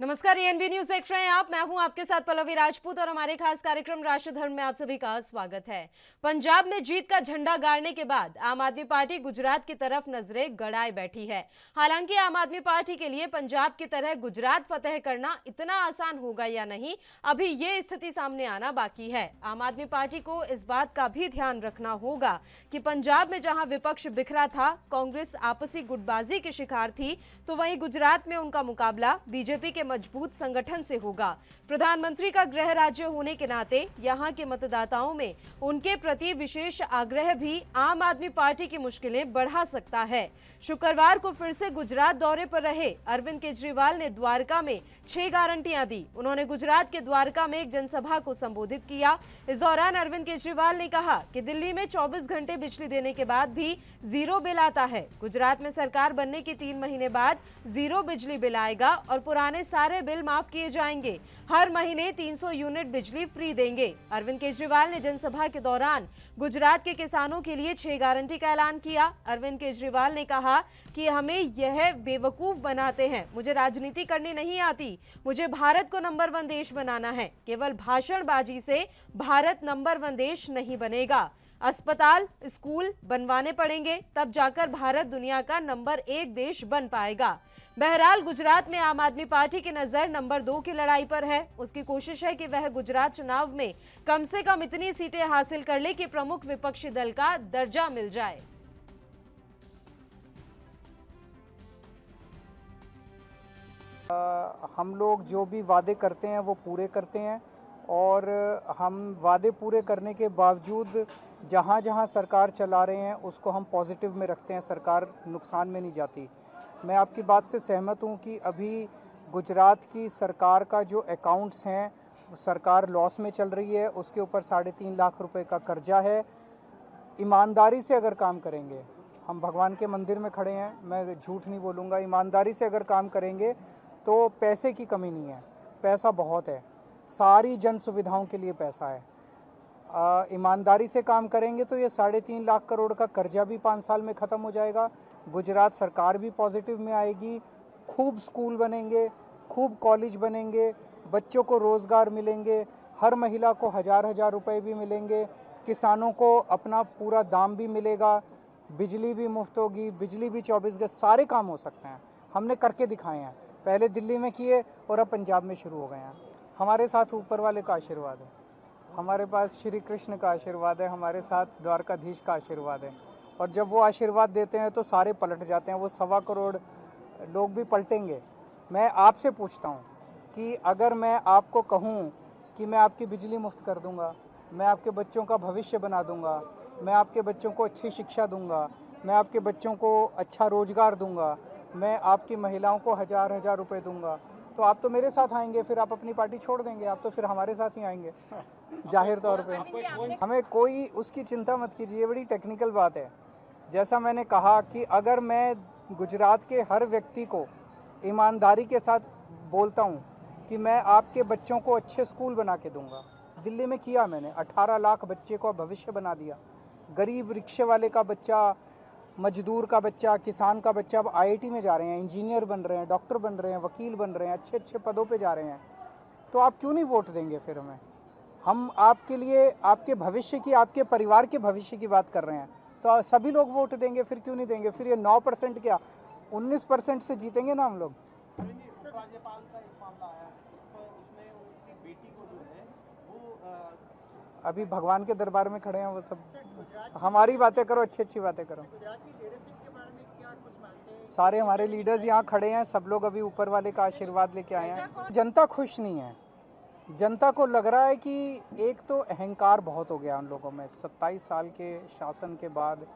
नमस्कार, ANB news देख रहे हैं आप। मैं हूं आपके साथ पल्लवी राजपूत और हमारे खास कार्यक्रम राष्ट्रधर्म में आप सभी का स्वागत है। पंजाब में जीत का झंडा गाड़ने के बाद आम आदमी पार्टी गुजरात की तरफ नजरें गड़ाए बैठी है। हालांकि आम आदमी पार्टी के लिए पंजाब की तरह गुजरात फतेह करना इतना आसान होगा या नहीं, अभी ये स्थिति सामने आना बाकी है। आम आदमी पार्टी को इस बात का भी ध्यान रखना होगा कि पंजाब में जहां विपक्ष बिखरा था, कांग्रेस आपसी गुटबाजी के शिकार थी, तो वहीं गुजरात में उनका मुकाबला बीजेपी के मजबूत संगठन से होगा। प्रधानमंत्री का गृह राज्य होने के नाते यहां के मतदाताओं में उनके प्रति विशेष आग्रह भी आम आदमी पार्टी की मुश्किलें बढ़ा सकता है। शुक्रवार को फिर से गुजरात दौरे पर रहे अरविंद केजरीवाल ने द्वारका में 6 गारंटियां दी। उन्होंने गुजरात के द्वारका में एक जनसभा को संबोधित किया। इस दौरान अरविंद केजरीवाल ने कहा कि दिल्ली में 24 घंटे बिजली देने के बाद भी जीरो बिल आता है। गुजरात में सरकार बनने के 3 महीने बाद जीरो बिजली बिल आएगा और पुराने सारे बिल माफ किए जाएंगे। हर महीने 300 यूनिट बिजली फ्री देंगे। अरविंद केजरीवाल ने जनसभा के दौरान गुजरात के किसानों के लिए 6 गारंटी का ऐलान किया। अरविंद केजरीवाल ने कहा कि हमें यह बेवकूफ बनाते हैं। मुझे राजनीति करनी नहीं आती, मुझे भारत को नंबर 1 देश बनाना है। केवल भाषणबाजी से भारत नंबर 1 देश नहीं बनेगा। अस्पताल, स्कूल बनवाने पड़ेंगे, तब जाकर भारत दुनिया का नंबर 1 देश बन पाएगा। बहरहाल गुजरात में आम आदमी पार्टी की नजर नंबर 2 की लड़ाई पर है। उसकी कोशिश है कि वह गुजरात चुनाव में कम से कम इतनी सीटें हासिल कर ले कि प्रमुख विपक्षी दल का दर्जा मिल जाए। हम लोग जो भी वादे करते हैं वो पूरे करते हैं और हम वादे पूरे करने के बावजूद जहाँ जहाँ सरकार चला रहे हैं उसको हम पॉजिटिव में रखते हैं। सरकार नुकसान में नहीं जाती। मैं आपकी बात से सहमत हूँ कि अभी गुजरात की सरकार का जो अकाउंट्स हैं, सरकार लॉस में चल रही है। उसके ऊपर 3.5 लाख रुपए का कर्जा है। ईमानदारी से अगर काम करेंगे, हम भगवान के मंदिर में खड़े हैं, मैं झूठ नहीं बोलूँगा, ईमानदारी से अगर काम करेंगे तो पैसे की कमी नहीं है। पैसा बहुत है, सारी जन सुविधाओं के लिए पैसा है। ईमानदारी से काम करेंगे तो ये 3.5 लाख करोड़ का कर्जा भी 5 साल में ख़त्म हो जाएगा। गुजरात सरकार भी पॉजिटिव में आएगी। खूब स्कूल बनेंगे, खूब कॉलेज बनेंगे, बच्चों को रोज़गार मिलेंगे, हर महिला को 1000 रुपए भी मिलेंगे, किसानों को अपना पूरा दाम भी मिलेगा, बिजली भी मुफ्त होगी, बिजली भी 24 घंटे, सारे काम हो सकते हैं। हमने करके दिखाए हैं, पहले दिल्ली में किए और अब पंजाब में शुरू हो गए हैं। हमारे साथ ऊपर वाले का आशीर्वाद है, हमारे पास श्री कृष्ण का आशीर्वाद है, हमारे साथ द्वारकाधीश का आशीर्वाद है। और जब वो आशीर्वाद देते हैं तो सारे पलट जाते हैं। वो 1.25 करोड़ लोग भी पलटेंगे। मैं आपसे पूछता हूँ कि अगर मैं आपको कहूँ कि मैं आपकी बिजली मुफ्त कर दूँगा, मैं आपके बच्चों का भविष्य बना दूँगा, मैं आपके बच्चों को अच्छी शिक्षा दूँगा, मैं आपके बच्चों को अच्छा रोज़गार दूँगा, मैं आपकी महिलाओं को 1000 रुपए दूँगा, तो आप तो मेरे साथ आएंगे। फिर आप अपनी पार्टी छोड़ देंगे, आप तो फिर हमारे साथ ही आएंगे जाहिर तौर पे। हमें कोई उसकी चिंता मत कीजिए, ये बड़ी टेक्निकल बात है। जैसा मैंने कहा कि अगर मैं गुजरात के हर व्यक्ति को ईमानदारी के साथ बोलता हूँ कि मैं आपके बच्चों को अच्छे स्कूल बना के दूंगा। दिल्ली में किया मैंने, 18 लाख बच्चे को भविष्य बना दिया। गरीब रिक्शे वाले का बच्चा, मजदूर का बच्चा, किसान का बच्चा अब IIT में जा रहे हैं, इंजीनियर बन रहे हैं, डॉक्टर बन रहे हैं, वकील बन रहे हैं, अच्छे अच्छे पदों पे जा रहे हैं। तो आप क्यों नहीं वोट देंगे फिर हमें? हम आपके लिए, आपके भविष्य की, आपके परिवार के भविष्य की बात कर रहे हैं, तो सभी लोग वोट देंगे। फिर क्यों नहीं देंगे? फिर ये 9% क्या 19% से जीतेंगे ना हम लोग। राज्यपाल का एक मामला आया है, उसमें उनकी बेटी को जो है वो अभी भगवान के दरबार में खड़े हैं वो सब। हमारी बातें करो, अच्छी अच्छी बातें करो। गुजरात की लीडरशिप के बारे में क्या कुछ मानते? सारे हमारे लीडर्स यहाँ खड़े हैं, सब लोग अभी ऊपर वाले का आशीर्वाद लेके आए हैं। जनता खुश नहीं है। जनता को लग रहा है कि एक तो अहंकार बहुत हो गया उन लोगों में 27 साल के शासन के बाद।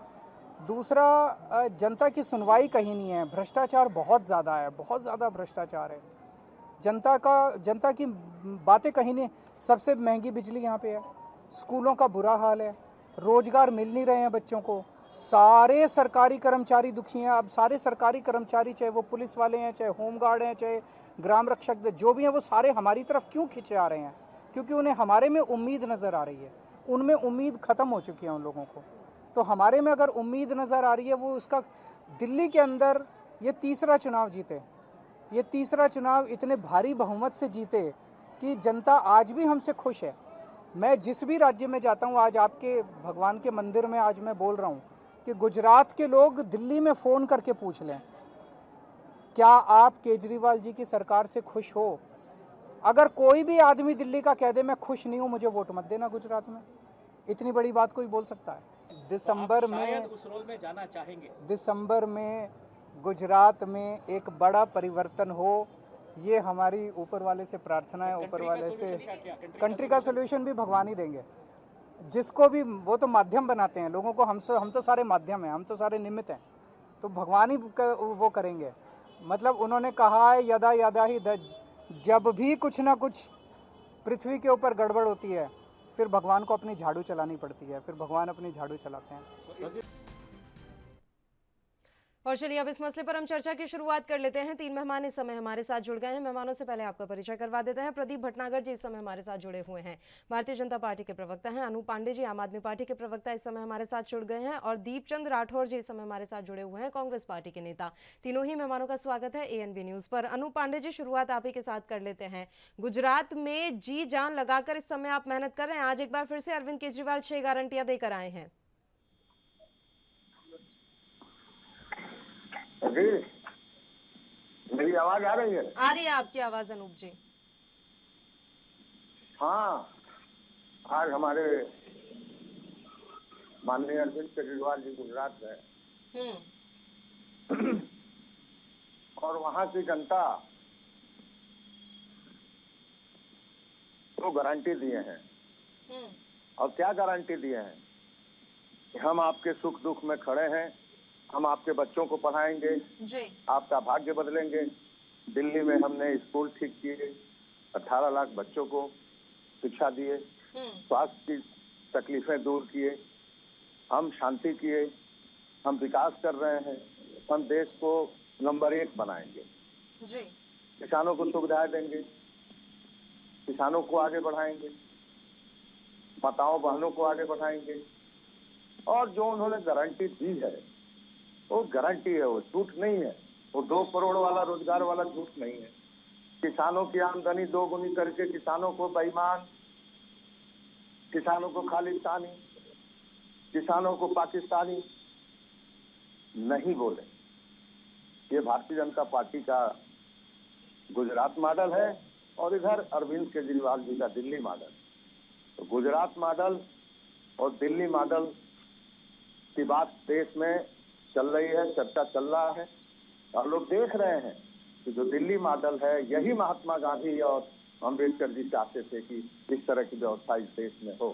दूसरा, जनता की सुनवाई कहीं नहीं है। भ्रष्टाचार बहुत ज़्यादा है, बहुत ज़्यादा भ्रष्टाचार है। जनता की बातें कहीं नहीं। सबसे महंगी बिजली यहाँ पे है, स्कूलों का बुरा हाल है, रोजगार मिल नहीं रहे हैं बच्चों को। सारे सरकारी कर्मचारी दुखी हैं। अब सारे सरकारी कर्मचारी, चाहे वो पुलिस वाले हैं, चाहे होमगार्ड हैं, चाहे ग्राम रक्षक, जो भी हैं, वो सारे हमारी तरफ क्यों खिंचे आ रहे हैं? क्योंकि उन्हें हमारे में उम्मीद नज़र आ रही है। उनमें उम्मीद ख़त्म हो चुकी है उन लोगों को। तो हमारे में अगर उम्मीद नज़र आ रही है, वो उसका दिल्ली के अंदर ये तीसरा चुनाव जीते, ये तीसरा चुनाव इतने भारी बहुमत से जीते कि जनता आज भी हमसे खुश है। मैं जिस भी राज्य में जाता हूँ, आज आपके भगवान के मंदिर में आज मैं बोल रहा हूँ कि गुजरात के लोग दिल्ली में फ़ोन करके पूछ लें, क्या आप केजरीवाल जी की सरकार से खुश हो? अगर कोई भी आदमी दिल्ली का कह दे मैं खुश नहीं हूँ, मुझे वोट मत देना गुजरात में, इतनी बड़ी बात कोई बोल सकता है? दिसंबर में उस रोल में जाना चाहेंगे। दिसंबर में गुजरात में एक बड़ा परिवर्तन हो, ये हमारी ऊपर वाले से प्रार्थना है। ऊपर वाले से कंट्री का सोल्यूशन भी भगवान ही देंगे, जिसको भी वो तो माध्यम बनाते हैं लोगों को, हम तो सारे माध्यम हैं, हम तो सारे निमित्त हैं, तो भगवान ही वो करेंगे। मतलब उन्होंने कहा है यदा यदा ही जब भी कुछ ना कुछ पृथ्वी के ऊपर गड़बड़ होती है, फिर भगवान को अपनी झाड़ू चलानी पड़ती है, फिर भगवान अपनी झाड़ू चलाते हैं। और चलिए अब इस मसले पर हम चर्चा की शुरुआत कर लेते हैं। 3 मेहमान इस समय हमारे साथ जुड़ गए हैं। मेहमानों से पहले आपका परिचय करवा देते हैं। प्रदीप भटनागर जी इस समय हमारे साथ जुड़े हुए हैं, भारतीय जनता पार्टी के प्रवक्ता हैं। अनूप पांडे जी आम आदमी पार्टी के प्रवक्ता इस समय हमारे साथ जुड़ गए हैं, और दीपचंद राठौर जी इस समय हमारे साथ जुड़े हुए हैं, कांग्रेस पार्टी के नेता। तीनों ही मेहमानों का स्वागत है ANB न्यूज पर। अनूप पांडे जी, शुरुआत आप ही के साथ कर लेते हैं। गुजरात में जी जान लगाकर इस समय आप मेहनत कर रहे हैं। आज एक बार फिर से अरविंद केजरीवाल 6 गारंटियां देकर आए हैं। जी, मेरी आवाज आ रही है? आ रही है आपकी आवाज अनूप जी। हाँ, आज हमारे माननीय अरविंद केजरीवाल जी गुजरात गए और वहाँ की जनता को गारंटी दिए हैं। और क्या गारंटी दिए हैं? कि हम आपके सुख दुख में खड़े हैं, हम आपके बच्चों को पढ़ाएंगे जी। आपका भाग्य बदलेंगे। दिल्ली में हमने स्कूल ठीक किए, 18 लाख बच्चों को शिक्षा दिए, स्वास्थ्य की तकलीफें दूर किए, हम शांति किए, हम विकास कर रहे हैं, हम देश को नंबर 1 बनाएंगे जी। किसानों को सुविधाएं देंगे, किसानों को आगे बढ़ाएंगे, माताओं बहनों को आगे बढ़ाएंगे। और जो उन्होंने गारंटी दी है वो गारंटी है, वो झूठ नहीं है। वो 2 करोड़ वाला रोजगार वाला झूठ नहीं है। किसानों की आमदनी 2 गुनी करके किसानों को बेईमान, किसानों को खालिस्तानी, किसानों को पाकिस्तानी नहीं बोले। ये भारतीय जनता पार्टी का गुजरात मॉडल है और इधर अरविंद केजरीवाल जी का दिल्ली मॉडल। तो गुजरात मॉडल और दिल्ली मॉडल की बात देश में चल रही है, चर्चा चल रहा है, और लोग देख रहे हैं कि जो दिल्ली मॉडल है यही महात्मा गांधी और अम्बेडकर जी चाहते थे कि इस तरह की व्यवस्था इस देश में हो।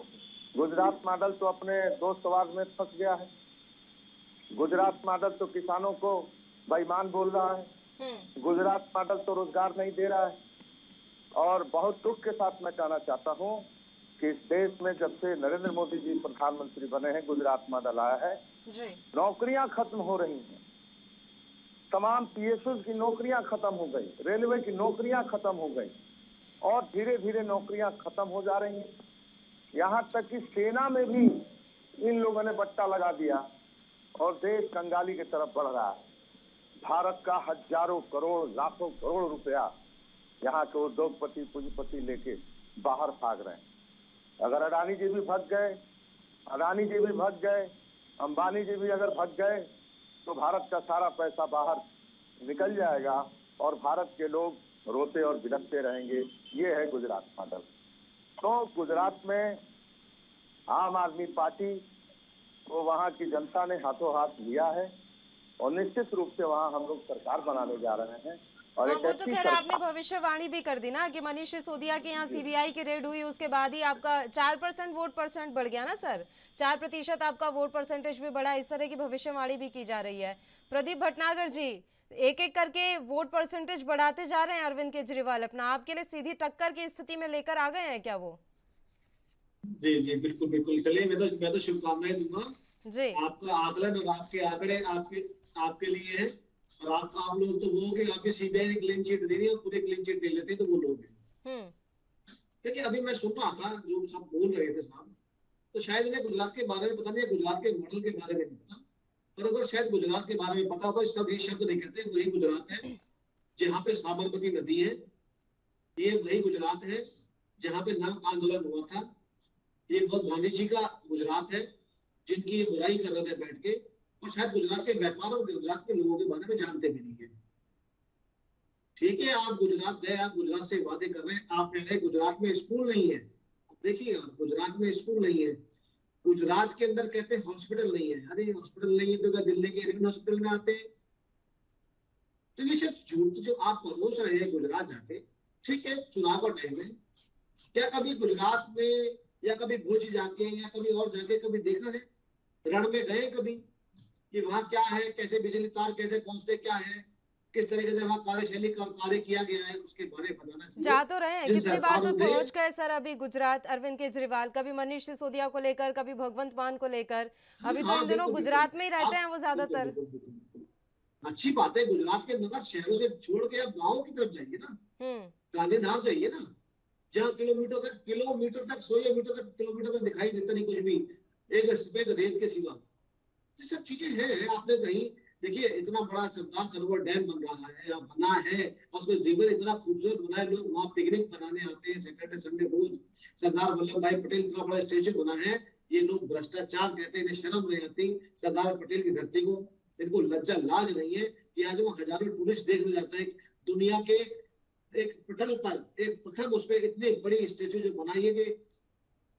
गुजरात मॉडल तो अपने दोस्तवाद में फंस गया है। गुजरात मॉडल तो किसानों को बेईमान बोल रहा है, गुजरात मॉडल तो रोजगार नहीं दे रहा है। और बहुत दुख के साथ मैं कहना चाहता हूँ कि इस देश में जब से नरेंद्र मोदी जी प्रधानमंत्री बने हैं, गुजरात मॉडल आया है, नौकरियां खत्म हो रही हैं। तमाम PSOs की नौकरियां खत्म हो गई, रेलवे की नौकरियां खत्म हो गई, और धीरे धीरे नौकरियां खत्म हो जा रही हैं। यहाँ तक कि सेना में भी इन लोगों ने बट्टा लगा दिया और देश कंगाली की तरफ बढ़ रहा है। भारत का हजारों करोड़, लाखों करोड़ रुपया यहाँ के उद्योगपति पूंजीपति लेके बाहर भाग रहे हैं। अगर अडानी जी भी भाग गए, अडानी जी भी भाग गए, अंबानी जी भी अगर भाग गए, तो भारत का सारा पैसा बाहर निकल जाएगा और भारत के लोग रोते और बिलखते रहेंगे। ये है गुजरात मॉडल। तो गुजरात में आम आदमी पार्टी को वहाँ की जनता ने हाथों हाथ लिया है और निश्चित रूप से वहाँ हम लोग सरकार बनाने जा रहे हैं। और हाँ, वो तो खैर आपने भविष्यवाणी भी कर दी ना कि मनीष सिसोदिया के यहाँ CBI की रेड हुई, उसके बाद ही आपका 4% वोट परसेंट बढ़ गया ना सर, 4% आपका वोट परसेंटेज भी बढ़ा। इस तरह की भविष्यवाणी भी की जा रही है। प्रदीप भटनागर जी, एक एक करके वोट परसेंटेज बढ़ाते जा रहे हैं अरविंद केजरीवाल अपना, आपके लिए सीधी टक्कर की स्थिति में लेकर आ गए हैं क्या वो? जी जी बिल्कुल बिल्कुल। चलिए मैं तो शुभकामनाएं दूंगा जी। आपका आकलन और आपके आंकड़े आपके लिए है। और आप लोग तो वो कि आपकी CBI ने क्लीन चिट दे रही है, पूरे क्लीन चिट ले लेते तो वो लोग हैं। देखिए अभी मैं सुन रहा था जो सब बोल रहे थे साहब, तो शायद इन्हें गुजरात के बारे में पता नहीं है, गुजरात के मॉडल के बारे में नहीं पता। और अगर शायद गुजरात के बारे में पता हो तो सब ये शब्द नहीं कहते वही गुजरात है। जहाँ पे साबरमती नदी है, ये वही गुजरात है जहाँ पे नमक आंदोलन हुआ था। ये बहुत गांधी जी का गुजरात है जिनकी ये बुराई कर रहे थे बैठ के, और शायद गुजरात के व्यापार और गुजरात के लोगों के बारे में जानते भी नहीं है। ठीक है, आप गुजरात गए, आप गुजरात से वादे कर रहे हैं, आप कह रहे गुजरात में स्कूल नहीं है। अब देखिए, गुजरात में स्कूल नहीं है, गुजरात के अंदर कहते हैं हॉस्पिटल नहीं है। अरे हॉस्पिटल नहीं है तो क्या दिल्ली के एरविन हॉस्पिटल में आते हैं? तो ये सब झूठ जो आप परोस रहे हैं गुजरात जाके, ठीक है, चुनाव का टाइम है, क्या कभी गुजरात में या कभी भुज जाके या कभी और जाके कभी देखा है? रण में गए कभी कि वहां क्या है, कैसे बिजली तार कैसे पहुंचते, क्या है, किस तरीके से वहां कार्यशैली का कार्य किया गया है, उसके बारे में बताना चाहिए। जा तो रहे हैं, जिन कितनी बार तो सरकारों ने पहुंच गए सर अभी गुजरात अरविंद केजरीवाल, कभी मनीष सिसोदिया को लेकर, कभी भगवंत मान को लेकर। अभी तो हाँ, इन दिनों बिल्कुल, गुजरात में ही रहते हैं वो बिल्कुल, ज्यादातर। बिल्कुल, बिल्कुल, बिल्कुल। अच्छी बात है गुजरात के, मगर शहरों से छोड़ के आप गाँव की तरफ जाइए ना, गांधीधाम जाइए ना, जहाँ किलोमीटर तक 100 मीटर तक किलोमीटर तक दिखाई देता नहीं कुछ भी, एक सफेद रेत के सिवा। ये सब चीजें हैं। आपने कहीं देखिए, इतना बड़ा सरदार सरोवर डैम बन रहा है या बना है, और उसको रिवर इतना खूबसूरत बना है, लोग वहां पिकनिक मनाने आते हैं सैटरडे संडे रोज। सरदार वल्लभ भाई पटेल इतना बड़ा स्टेचू बना है, ये लोग भ्रष्टाचार कहते हैं, इन्हें शर्म नहीं आती सरदार पटेल की धरती को, इनको लज्जा लाज नहीं है कि आज वो हजारों टूरिस्ट देखने जाता है। दुनिया के एक पटल पर, एक प्रथम उस पर इतनी बड़ी स्टेचू जो बनाई है कि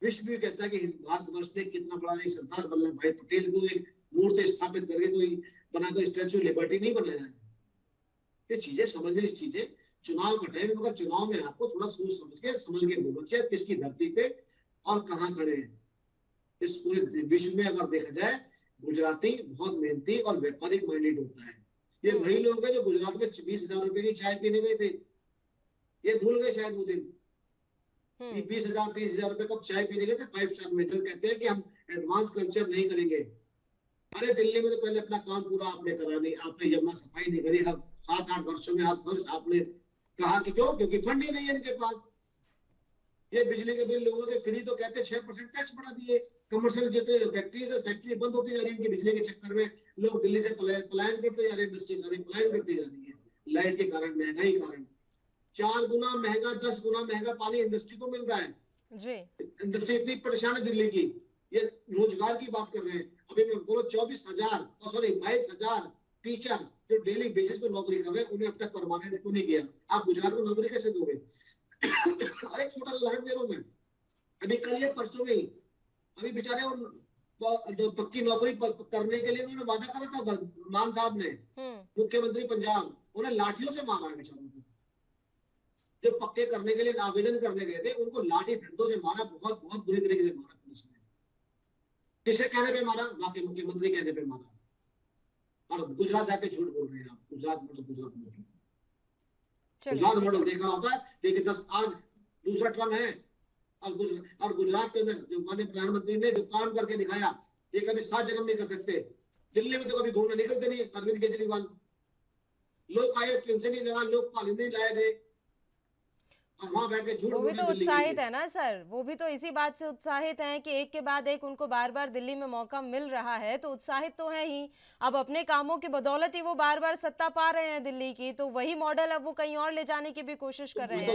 विश्व भी कहता है कि भारतवर्ष ने कितना बड़ा एक सरदार वल्लभ भाई पटेल को एक मूर्ति स्थापित करके कोई बना कोई स्टैचू लिबर्टी नहीं बनाया है। ये चीजें समझने की चीजें, चुनाव का टाइम है, मगर चुनाव में आपको थोड़ा सोच समझ के संभल के बोलना चाहिए, किसकी धरती पे और कहाँ खड़े हैं। इस पूरे विश्व में अगर देखा जाए, गुजराती बहुत मेहनती और व्यापारिक माइंडेड होता है। ये वही लोग हैं जो गुजरात में 20,000 रुपए की चाय पीने गए थे, ये भूल गए शायद वो दिन। 20,000 30,000 रुपए कब चाय पीने गए थे 5 स्टार में, जो कहते हैं कि हम एडवांस कल्चर नहीं करेंगे। अरे दिल्ली में तो पहले अपना काम पूरा आपने करा नहीं, आपने यमुना सफाई नहीं करी, हर 7-8 वर्षों में हर वर्ष आपने कहा कि क्यों, क्योंकि फंड ही नहीं है इनके पास। ये बिजली के बिल लोगों के फ्री तो कहते 6% टैक्स बढ़ा दिए, कमर्शियल जितने फैक्ट्री बंद होती जा रही है उनकी बिजली के चक्कर में, लोग दिल्ली से पलायन करते जा रहे हैं, इंडस्ट्री सारी पलायन करती जा रही है लाइट के कारण, महंगाई के कारण। 4 गुना महंगा 10 गुना महंगा पानी इंडस्ट्री को मिल रहा है जी। इंडस्ट्री इतनी परेशान है दिल्ली की। ये रोजगार की बात कर रहे हैं, अभी मैं बोलो 22,000 टीचर जो डेली बेसिस पे नौकरी कर रहे हैं, उन्हें अब तक परमानेंट क्यों नहीं किया? आप गुजरात में नौकरी कैसे दोगे? अरे छोटा उदाहरण दे रहा हूं मैं, अभी कल या परसों में ही अभी बेचारे पक्की नौकरी करने के लिए उन्होंने वादा करा था, मान साहब ने, मुख्यमंत्री पंजाब, उन्हें लाठियों से मारा है बेचारों को। जो पक्के करने के लिए आवेदन करने गए थे, उनको लाठी डंडों से मारा, बहुत बहुत बुरी तरीके से मारा पुलिस ने। किसके कहने पे मारा? बाकी मुख्यमंत्री कहने पे मारा। और गुजरात जाके झूठ बोल रहे हैं आप, गुजरात मॉडल देखा होता है, लेकिन आज दूसरा टर्म है, और गुजरात के अंदर जो माननीय प्रधानमंत्री ने जो काम करके दिखाया, ये कभी 7 जन्म नहीं कर सकते। दिल्ली में तो कभी घूमने निकलते नहीं अरविंद केजरीवाल, लोक आयोग पेंशन नहीं लगा, लोकपाल नहीं लाए गए, वहां बैठ के झूठ। वो भी तो उत्साहित है ना सर, वो भी तो इसी बात से उत्साहित हैं कि एक के बाद एक उनको बार बार दिल्ली में मौका मिल रहा है, तो उत्साहित तो है ही। अब अपने कामों की बदौलत ही वो बार बार सत्ता पा रहे हैं दिल्ली की, तो वही मॉडल अब वो कहीं और ले जाने की भी कोशिश कर रहे हैं।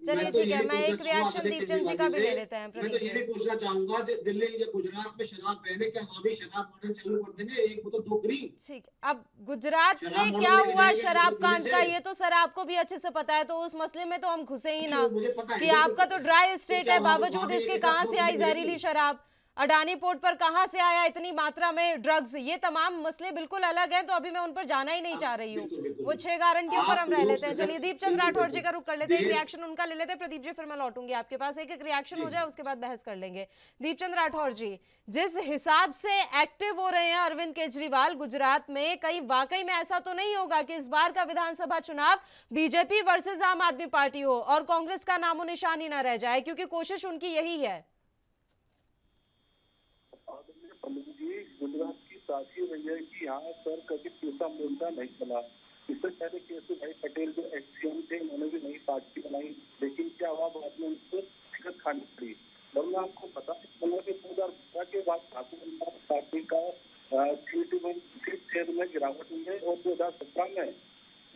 चलिए ठीक है, मैं एक रिएक्शन दीपचंद जी का भी ले लेते हैं। मैं तो ये भी पूछना चाहूंगा, दिल्ली या गुजरात में शराब पहने क्या वहां भी शराब मॉडल चालू कर देंगे, एक वो तो 2 फ्री। ठीक, अब गुजरात में क्या हुआ शराब कांड का, ये तो सर आपको भी अच्छे से पता है, तो उस मसले में तो हम घुसे ही ना कि आपका तो ड्राई स्टेट है, बावजूद इसके कहां से आई जहरीली शराब, अडानी पोर्ट पर कहां से आया इतनी मात्रा में ड्रग्स, ये तमाम मसले बिल्कुल अलग हैं, तो अभी मैं उन पर जाना ही नहीं चाह रही हूँ। वो 6 गारंटियों पर हम रह लेते हैं। चलिए दीपचंद राठौर जी का रुख कर लेते हैं, एक रिएक्शन उनका ले लेते हैं। प्रदीप जी फिर मैं लौटूंगी आपके पास, एक रिएक्शन हो जाए उसके बाद बहस कर लेंगे। दीपचंद राठौर जी, जिस हिसाब से एक्टिव हो रहे हैं अरविंद केजरीवाल गुजरात में, कहीं वाकई में ऐसा तो नहीं होगा कि इस बार का विधानसभा चुनाव बीजेपी वर्सेस आम आदमी पार्टी हो और कांग्रेस का नामो निशान ही ना रह जाए, क्योंकि कोशिश उनकी यही है। गुजरात की तासीर रही है कि यहाँ सर कभी टूटा मुद्दा नहीं चला। इससे पहले केशुभाई पटेल जो एक्सीएम थे, उन्होंने भी नई पार्टी बनाई, लेकिन क्या हुआ, बाद में उनको टिकट खानी पड़ी। और मैं आपको बता कि 2012 के बाद ठाकुर पार्टी का सीट शेयर में गिरावट हुई है, और 2017 में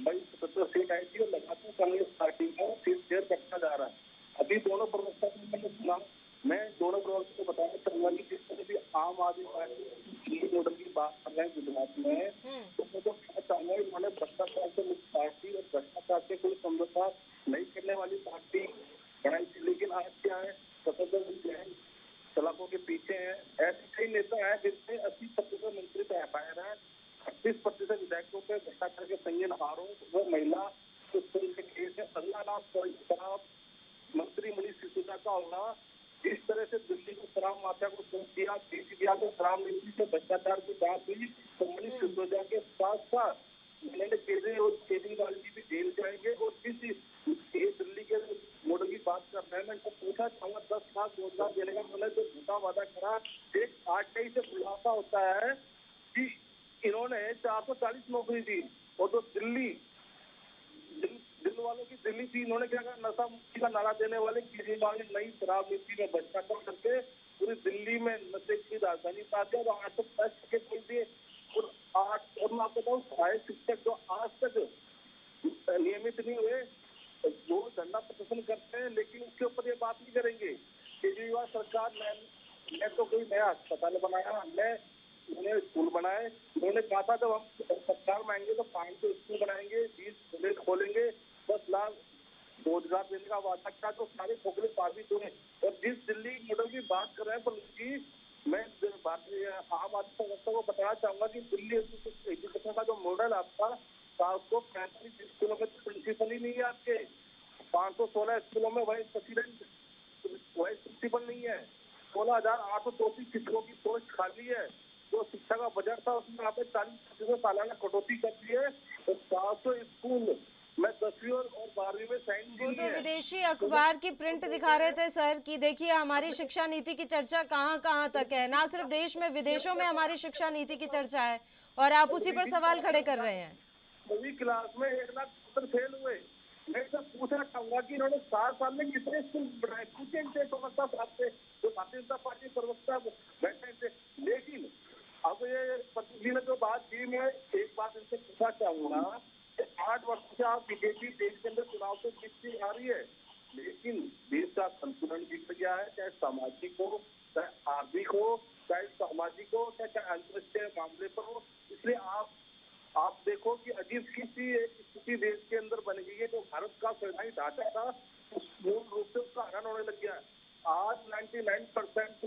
भाई 77 सीट आई थी और लगातार कांग्रेस पार्टी को सीट शेयर करता जा रहा है। अभी दोनों प्रवक्ता को मैंने सुना, मैं दोनों प्रवक्ता को बताना चाहूंगा कि जिस तरह से आम आदमी पार्टी की मॉडल की बात कर रहे हैं गुजरात में, तो मैं तो कहना चाहूंगा इन्होंने भ्रष्टाचार से मुक्त पार्टी और भ्रष्टाचार से कोई समझौता नहीं करने वाली पार्टी बनाई थी। लेकिन आज क्या है, सतत सलाखों के पीछे हैं। ऐसे कई नेता हैं जिसमें 80% मंत्री तो एफआईआर है, 38% विधायकों पे भ्रष्टाचार के संगीन आरोप, वो महिला के केस है। शराब मंत्री मनीष सिसोदिया का होना, जिस तरह से दिल्ली को शराब माफिया को सौंप दिया, बेच दिया, तो शराब नीति से भ्रष्टाचार की बात हुई, तो मनीष सिसोदिया के साथ साथ मैंने केजरीवाल जी भी जेल जाएंगे। और जिस दिल्ली के मॉडल की बात कर रहे हैं, मैं इनको पूछना चाहूंगा 10 लाख रोजगार देने का मैंने जो झूठा वादा करा, एक आरटीआई से खुलासा होता है कि इन्होंने 440 नौकरी दी, और जो दिल वालों की दिल्ली थी, इन्होंने क्या कहा, नशा मुक्ति का नारा देने वाले केजरीवाल ने नई शराब नीति में भ्रष्टाचार करके पूरी दिल्ली में नशे की राजधानी बना दिया और 810 के खोल दिए। और मैं आपको बताऊँ, सहायक शिक्षक जो आज तक नियमित नहीं हुए, वो धरना प्रदर्शन करते हैं, लेकिन उसके ऊपर ये बात नहीं करेंगे। केजरीवाल सरकार ने तो कोई नया अस्पताल बनाया, उन्होंने स्कूल बनाए। उन्होंने कहा था जब हम सरकार में आएंगे तो 500 स्कूल बनाएंगे, 20 कॉलेज खोलेंगे, 10 लाख रोजगार देने का वादा किया, तो सारे खोखले साबित हुए। और जिस दिल्ली मॉडल की बात कर रहे हैं जी, मैं आम आदमी संगठन को बताना चाहूंगा कि दिल्ली एजुकेशन का जो मॉडल आपका 735 स्कूलों में प्रिंसिपल ही नहीं है आपके, 516 स्कूलों में वाइस प्रिंसिपल नहीं है, 16,834 शिक्षकों की पोस्ट खाली है। जो शिक्षा का बजट था उसमें आपने 40% सालाना कटौती कर दी है, और 400 स्कूल में 10वीं और 12वीं में साइन वो तो विदेशी अखबार की प्रिंट दिखा रहे थे सर कि देखिए हमारी शिक्षा नीति की चर्चा कहाँ कहाँ तक है, ना सिर्फ देश में विदेशों में हमारी शिक्षा नीति की चर्चा है, और आप उसी पर सवाल खड़े कर रहे हैं। 9वीं क्लास में 1 लाख फेल हुए। मैं सब पूछना चाहूंगा कि इन्होंने 4 साल में कितने स्कूल बनाए, पूछे इनसे प्रवक्ता साहब से, जो भारतीय जनता पार्टी प्रवक्ता बैठे थे। लेकिन अब ये जी ने जो बात की, मैं एक बात इनसे पूछना चाहूंगा, 8 वर्ष से आप बीजेपी देश के अंदर चुनाव से जीतती आ रही है, लेकिन देश का संतुलन बिगड़ गया है, चाहे सामाजिक हो, चाहे आर्थिक हो, चाहे सामाजिक हो, चाहे अंतर्राष्ट्रीय मामले पर हो। इसलिए आप देखो कि अजीब सी एक स्थिति देश के अंदर बन गई है। जो भारत का संवैधानिक ढांचा था, उस मूल रूप से उसका हनन होने लग गया है। आज 99%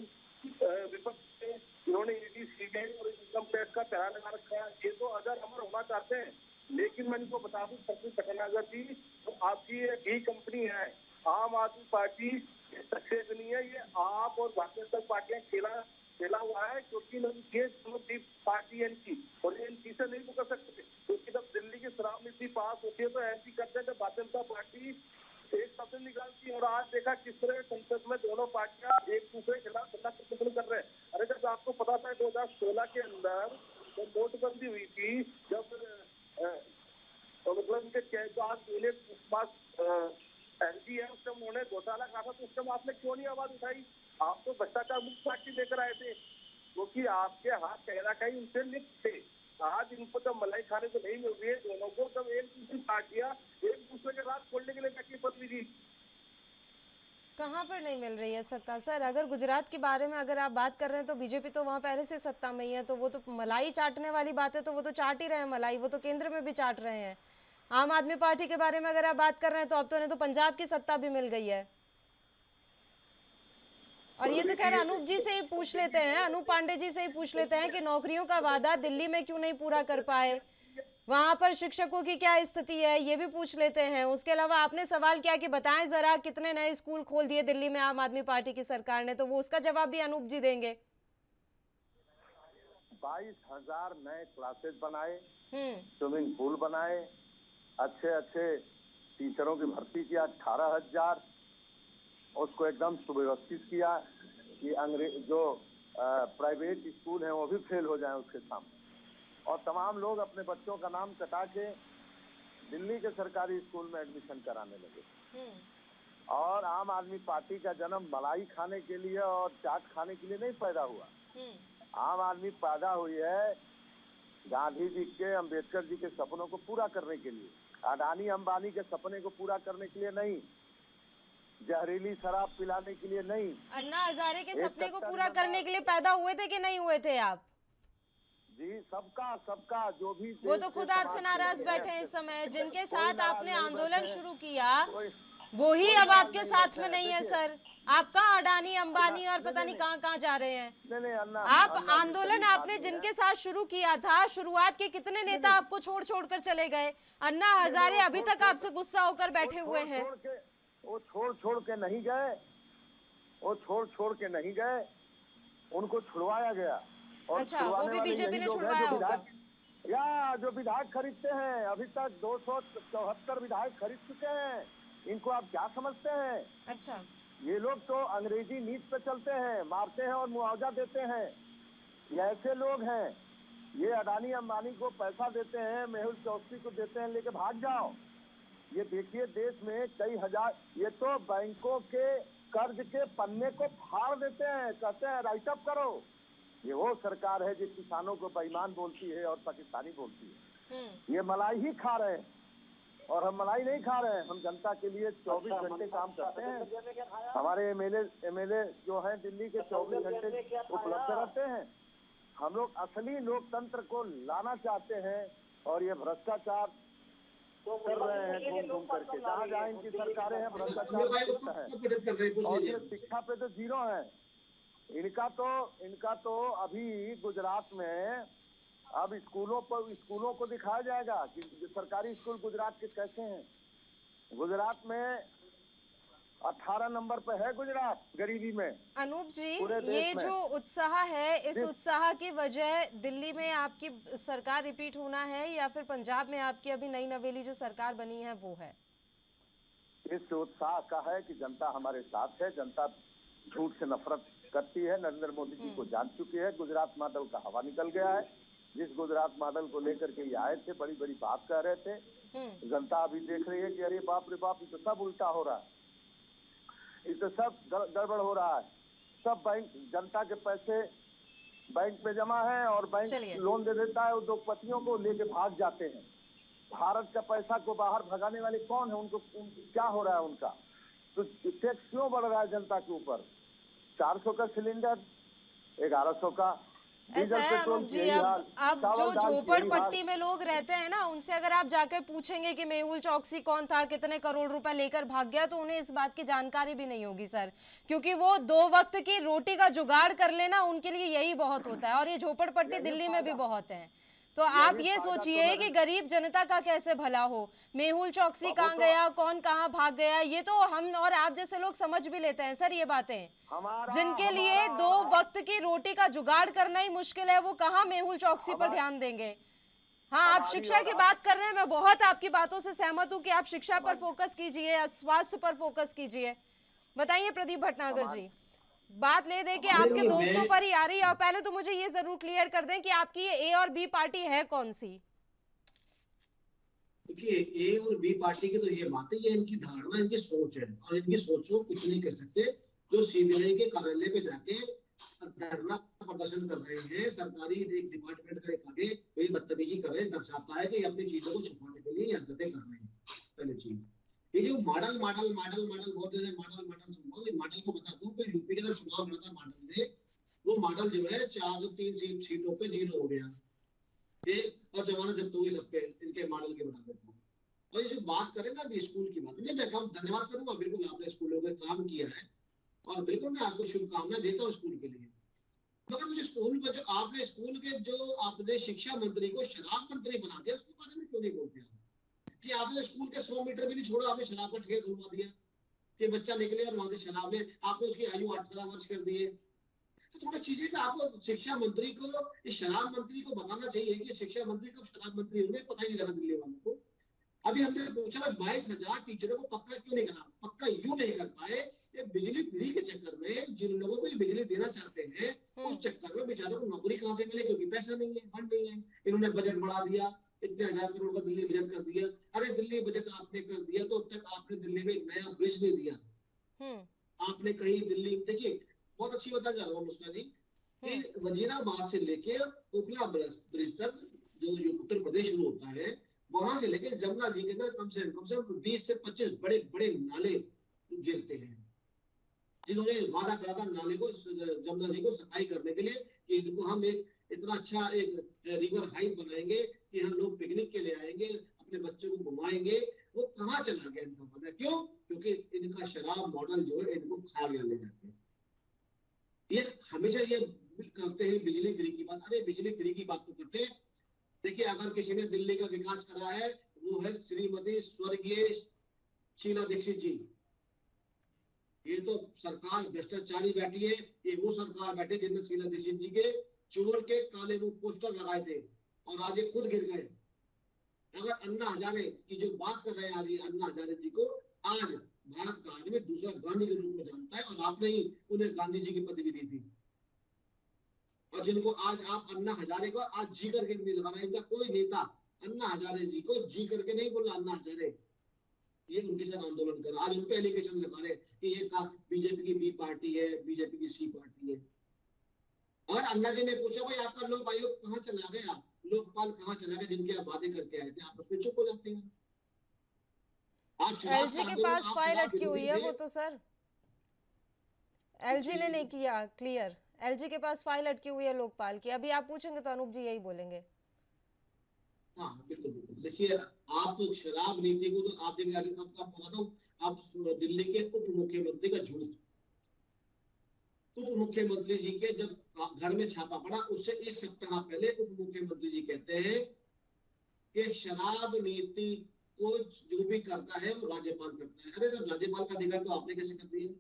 विपक्ष से इन्होंने ईडी, सीबीआई और इनकम टैक्स का पहरा लगा रखा है। ये तो अगर अमर होना चाहते हैं, लेकिन मैं इनको बता दूं, सबसे घटनागर जी, तो आपकी ये कंपनी है आम आदमी पार्टी, सक्सेस नहीं है। ये आप और भारतीय जनता पार्टियां खेला हुआ है, क्योंकि ये दोनों पार्टी है इनकी, और ये इनकी से नहीं पकड़ सकते, क्योंकि जब दिल्ली की शराब नीति पास होती है तो ऐसी करते हैं, जब भारतीय जनता पार्टी एक शब्द निकालती है। और आज देखा किस तरह संसद में दोनों पार्टियां एक दूसरे के खिलाफ प्रदर्शन कर रहे हैं। अरे जब आपको पता था 2016 के अंदर जब नोटबंदी हुई थी, जब मतलब एलजी है, उस टाइम उन्होंने घोटाला कहा था, तो उस टाइम आपने क्यों नहीं आवाज उठाई? आप तो भ्रष्टाचार मुक्त पार्टी लेकर आए थे, क्योंकि आपके हाथ कहीं ना कहीं उनसे लिप्त थे। आज इनको जब मलाई खाने को नहीं मिल रही है दोनों को, तब एक दूसरी पार्टियां एक दूसरे के रात खोलने के लिए बैठी पत्नी जी। कहाँ पर नहीं मिल रही है सत्ता सर? अगर गुजरात के बारे में अगर आप बात कर रहे हैं तो बीजेपी तो वहाँ पहले से सत्ता में ही है, तो वो तो मलाई चाटने वाली बात है, तो वो तो चाट ही रहे हैं मलाई, वो तो केंद्र में भी चाट रहे हैं। आम आदमी पार्टी के बारे में अगर आप बात कर रहे हैं तो अब तो उन्हें तो पंजाब की सत्ता भी मिल गई है। और ये तो खैर अनूप जी से ही पूछ लेते हैं, अनूप पांडे जी से ही पूछ लेते हैं कि नौकरियों का वादा दिल्ली में क्यों नहीं पूरा कर पाए, वहां पर शिक्षकों की क्या स्थिति है, ये भी पूछ लेते हैं। उसके अलावा आपने सवाल किया कि बताएं जरा कितने नए स्कूल खोल दिए दिल्ली में आम आदमी पार्टी की सरकार ने, तो वो उसका जवाब भी अनूप जी देंगे। 22,000 नए क्लासेस बनाए, स्विमिंग पूल बनाए, अच्छे टीचरों की भर्ती किया, 18,000, उसको एकदम सुव्यवस्थित किया कि अंग्रेज जो प्राइवेट स्कूल हैं वो भी फेल हो जाएं उसके सामने, और तमाम लोग अपने बच्चों का नाम कटा के दिल्ली के सरकारी स्कूल में एडमिशन कराने लगे। और आम आदमी पार्टी का जन्म मलाई खाने के लिए और चाट खाने के लिए नहीं पैदा हुआ। आम आदमी पैदा हुई है गांधी जी के, अंबेडकर जी के सपनों को पूरा करने के लिए। अडानी अंबानी के सपने को पूरा करने के लिए नहीं, जहरीली शराब पिलाने के लिए नहीं। अन्ना हजारे के एक सपने को कट्टर पूरा बंदा- करने के लिए पैदा हुए थे कि नहीं हुए थे आप? जी सबका जो भी वो देश तो के खुद आपसे समाज नाराज के बैठे हैं हैं, इस समय, जिनके कोई साथ नाराज आपने नहीं आंदोलन बैठे। शुरू किया कोई- वही कोई अब नाराज आपके नहीं साथ बैठे में हैं। नहीं है देखिए, सर। आप कहाँ अडानी अंबानी और नहीं, पता नहीं नहीं, कहाँ जा रहे हैं। नहीं अन्ना, आप अन्ना जी, आंदोलन सही आपने बात नहीं है। जिनके साथ शुरू किया था, शुरुआत के कितने नेता आपको छोड़ छोड़ कर चले गए? अन्ना हजारे वो अभी छोड़- तक आपसे गुस्सा होकर बैठे वो हुए छोड़- हैं। छोड़ के- वो छोड़ के नहीं गए, वो छोड़ के नहीं गए, उनको छुड़वाया गया। और अच्छा, वो छुड़वाने भी वाले बीजेपी यही ने लोग हैं छुड़वाया जो होगा। विधायक या जो विधायक खरीदते हैं। अभी तक 274 विधायक खरीद चुके हैं। इनको आप क्या समझते हैं? अच्छा, ये लोग तो अंग्रेजी नीति पे चलते हैं, मारते हैं और मुआवजा देते हैं। ये ऐसे लोग हैं। ये अडानी अंबानी को पैसा देते हैं, मेहुल चौकसी को देते हैं, लेके भाग जाओ। ये देखिए देश में कई हजार, ये तो बैंकों के कर्ज के पन्ने को फाड़ देते हैं, कहते हैं राइट अप करो। ये वो सरकार है जो किसानों को बेईमान बोलती है और पाकिस्तानी बोलती है। ये मलाई ही खा रहे हैं और हम मलाई नहीं खा रहे हैं। हम जनता के लिए 24 घंटे काम करते हैं। हमारे एमएलए जो हैं दिल्ली के 24 घंटे उपलब्ध रहते हैं। हम लोग असली लोकतंत्र को लाना चाहते हैं और ये भ्रष्टाचार कर रहे हैं घूम करके। जहाँ जहाँ इनकी सरकारें हैं भ्रष्टाचार दिखता है और ये शिक्षा पे तो जीरो है। इनका तो अभी गुजरात में अब स्कूलों को दिखाया जाएगा कि सरकारी स्कूल गुजरात के कैसे हैं। गुजरात में 18 नंबर पे है गुजरात गरीबी में। अनूप जी, पूरे देश ये में। जो उत्साह है, इस जी। उत्साह की वजह दिल्ली में आपकी सरकार रिपीट होना है या फिर पंजाब में आपकी अभी नई नवेली जो सरकार बनी है वो है? इस उत्साह का है कि जनता हमारे साथ है। जनता झूठ से नफरत करती है। नरेंद्र मोदी जी को जान चुकी है। गुजरात मॉडल का हवा निकल गया है। जिस गुजरात मॉडल को लेकर के ये आए थे, बड़ी बड़ी बात कह रहे थे, जनता अभी देख रही है कि अरे बाप रे बाप, ये तो सब उल्टा हो रहा है, ये तो सब गड़बड़ हो रहा है। सब बैंक जनता के पैसे बैंक में जमा है और बैंक लोन दे देता है उद्योगपतियों को, लेके भाग जाते हैं। भारत का पैसा को बाहर भगाने वाले कौन है? उनको क्या हो रहा है उनका? तो टैक्स क्यों बढ़ रहा है जनता के ऊपर? 400 का सिलेंडर, 1100 का ऐसा है अनूप जी। अब जो झोपड़पट्टी में लोग रहते हैं ना, उनसे अगर आप जाकर पूछेंगे कि मेहुल चौकसी कौन था, कितने करोड़ रुपए लेकर भाग गया, तो उन्हें इस बात की जानकारी भी नहीं होगी सर, क्योंकि वो 2 वक्त की रोटी का जुगाड़ कर लेना उनके लिए यही बहुत होता है। और ये झोपड़पट्टी दिल्ली में भी बहुत है। तो आप ये सोचिए कि गरीब जनता का कैसे भला हो। मेहुल चौकसी कहाँ गया, कौन कहाँ भाग गया, ये तो हम और आप जैसे लोग समझ भी लेते हैं सर ये बातें। जिनके लिए 2 वक्त की रोटी का जुगाड़ करना ही मुश्किल है, वो कहाँ मेहुल चौकसी पर ध्यान देंगे। हाँ, आप शिक्षा की बात कर रहे हैं, मैं बहुत आपकी बातों से सहमत हूँ कि आप शिक्षा पर फोकस कीजिए, स्वास्थ्य पर फोकस कीजिए। बताइए प्रदीप भटनागर जी, बात ले दे कि आपके दोस्तों पर ही आ रही है। और पहले तो मुझे ये जरूर क्लियर कर दें कि आपकी ये ए और बी पार्टी है कौन सी? देखिए, ए और बी पार्टी की तो ये बात है, ये इनकी धारणा, इनकी सोच है और इनकी सोच को कुछ नहीं कर सकते। जो सीबीआई के कार्यालय पे जाके धरना प्रदर्शन कर रहे हैं, सरकारी एक डिपार्टमेंट का एक आगे ये बदतमीजी कर रहे हैं, दर्शाता है कि ये अपनी चीजों को छुपाने के लिए हरकतें कर रहे हैं। पहली चीज ये जो मॉडल बहुत है, मॉडल सुनो, मॉडल को बता दूं कि यूपी के अंदर चुनाव लड़ा था मॉडल में, वो मॉडल जो है 403 सीटों पे 0 हो गया और जमानत जब्त हो गई सबके, इनके मॉडल के बता देता हूँ। और ये जो बात करें ना अभी स्कूल की बात, मैं धन्यवाद करूंगा, बिल्कुल आपने स्कूलों में काम किया है और बिल्कुल मैं आपको शुभकामनाएं देता हूँ स्कूल के लिए। मगर मुझे स्कूल में जो आपने स्कूल के जो आपने शिक्षा मंत्री को शराब मंत्री बना दिया, उसके बारे में क्यों नहीं बोलते आप? कि आपने स्कूल के 100 मीटर भी नहीं छोड़ा, आपने शराब का ठेका खुलवा दिया कि बच्चा निकले और वहां से शराब ले, आपने उसकी आयु 18 वर्ष कर दिए। तो थोड़ा चीजें का आपको शिक्षा मंत्री को, इस शराब मंत्री को बताना चाहिए कि शिक्षा मंत्री कब शराब मंत्री होंगे, पता ही नहीं लगा दिल्ली वालों को। अभी हमने पूछा 22,000 टीचरों को पक्का क्यों नहीं करा? पक्का यूं नहीं कर पाए, ये बिजली फ्री के चक्कर में जिन लोगों को ये बिजली देना चाहते हैं, उस चक्कर में बेचारों को नौकरी कहां से मिले, क्योंकि पैसा नहीं है, फंड नहीं है। इन्होंने बजट बढ़ा दिया, इतने 1000 करोड़ का दिल्ली बजट कर दिया। अरे दिल्ली बजट आपने कर दिया तो अब तक आपने दिल्ली में एक नया ब्रिज नहीं दिया। आपने कहीं दिल्ली, देखिए बहुत अच्छी बता जा रहा हूँ मुस्कान जी, वजीराबाद से लेके ओखला ब्रिज तक जो उत्तर प्रदेश शुरू होता है, वहां से लेके जमुना जी के अंदर कम से कम 20 से 25 बड़े बड़े नाले गिरते हैं, जिन्होंने वादा करा था नाले को, जमुना जी को सफाई करने के लिए कि इनको हम एक इतना अच्छा एक रिवर हाइट बनाएंगे कि यहाँ लोग पिकनिक के लिए आएंगे, अपने बच्चों को घुमाएंगे। वो कहाँ चला गया इनका वादा? क्यों? क्योंकि इनका शराब मॉडल जो है इनको खा गया ले जाके। ये हमेशा ये करते हैं बिजली फ्री की बात। अरे बिजली फ्री की बात तो करते हैं। देखिए, अगर किसी ने दिल्ली का विकास करा है वो है श्रीमती स्वर्गीय शीला दीक्षित जी। ये तो सरकार भ्रष्टाचारी बैठी है, ये वो सरकार बैठी जिसने शीला दीक्षित जी के चोर के काले मुंह पोस्टर लगाए थे और आज ये खुद गिर गए। अगर अन्ना हजारे की जो बात कर रहे हैं आज, ये अन्ना हजारे जी को आज भारत का आदमी दूसरा गांधी के रूप में जानता है, और आपने ही उन्हें गांधी जी की पदवी दी थी। और जिनको आज आप अन्ना हजारे को आज जी करके नहीं लगा रहा, इनका कोई नेता अन्ना हजारे जी को जी करके नहीं बोला अन्ना हजारे, ये उनके साथ आंदोलन कर रहा। आज उन पे एलिगेशन लगा रहे कि ये बीजेपी की बी पार्टी है, बीजेपी की सी पार्टी है। और अन्ना जी ने पूछा भाई आपका लोक आयोग कहाँ चला गया, लोकपाल कहाँ चला गया, जिनके आप वादे करके आए थे, आप उसमें चुप हो जाते हैं। एलजी के पास फाइल अटकी हुई है, वो तो सर एलजी ने नहीं किया क्लियर। एलजी के पास फाइल अटकी हुई है लोकपाल की। अभी आप पूछेंगे तो अनूप जी यही बोलेंगे। हाँ बिल्कुल बिल्कुल। देखिए, आप शराब नीति को तो आप देखिए, आपको बताता हूँ, आप दिल्ली के उप मुख्यमंत्री का झूठ, उप मुख्यमंत्री जी के जब घर में छापा पड़ा उससे एक सप्ताह पहले उप मुख्यमंत्री जी कहते हैं कि शराब नीति को जो भी करता है वो राज्यपाल करता है। अरे जब राज्यपाल का अधिकार तो आपने कैसे कर दिया?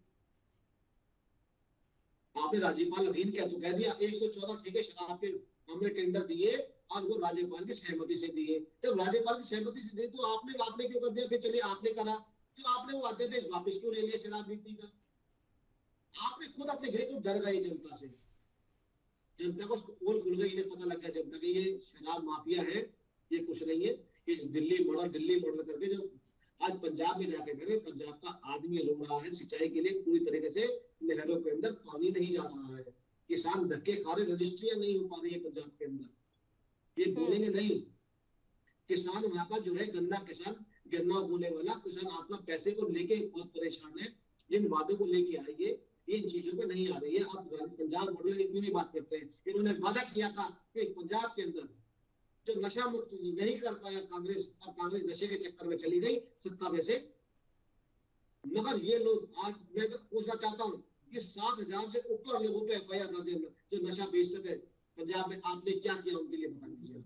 आपने राज्यपाल अधीन क्या तो कह दिया 114 ठीक है शराब के हमने टेंडर दिए और वो राज्यपाल की सहमति से दिए। जब राज्यपाल की सहमति से दिए तो आपने क्यों कर दिया? फिर चलिए आपने करा तो आपने वो अध्यादेश वापस क्यों ले लिया शराब नीति का? आपने खुद अपने गृह को डर गई जनता से, जनता को पोल खुल गई, इन्हें पता लग गया जनता की ये शराब माफिया है, ये कुछ नहीं है, ये दिल्ली मॉडल करके जो आज पंजाब में जाके बैठे, पंजाब का आदमी रो रहा है सिंचाई के लिए पूरी तरीके से नहरों के अंदर पानी नहीं जा रहा है, किसान धक्के खा रहे, रजिस्ट्रियां नहीं हो पा रही है पंजाब के अंदर, ये बोलेंगे नहीं। किसान वहां का जो है गन्ना किसान, गन्ना बोने वाला किसान अपना पैसे को लेके बहुत परेशान है, जिन वादों को लेके आइए इन चीजों पे नहीं आ रही है। अब पंजाब मॉडल की क्यों बात करते हैं? इन्होंने वादा किया था कि पंजाब के अंदर जो नशा मुक्त नहीं कर पाया कांग्रेस, और कांग्रेस नशे के चक्कर में चली गई सत्ता में से। मगर ये लोग आज, मैं तो पूछना चाहता हूँ कि 7,000 से ऊपर लोगों पे एफआईआर दर्ज है जो नशा बेचते थे पंजाब में, आपने क्या किया उनके लिए बता दीजिए।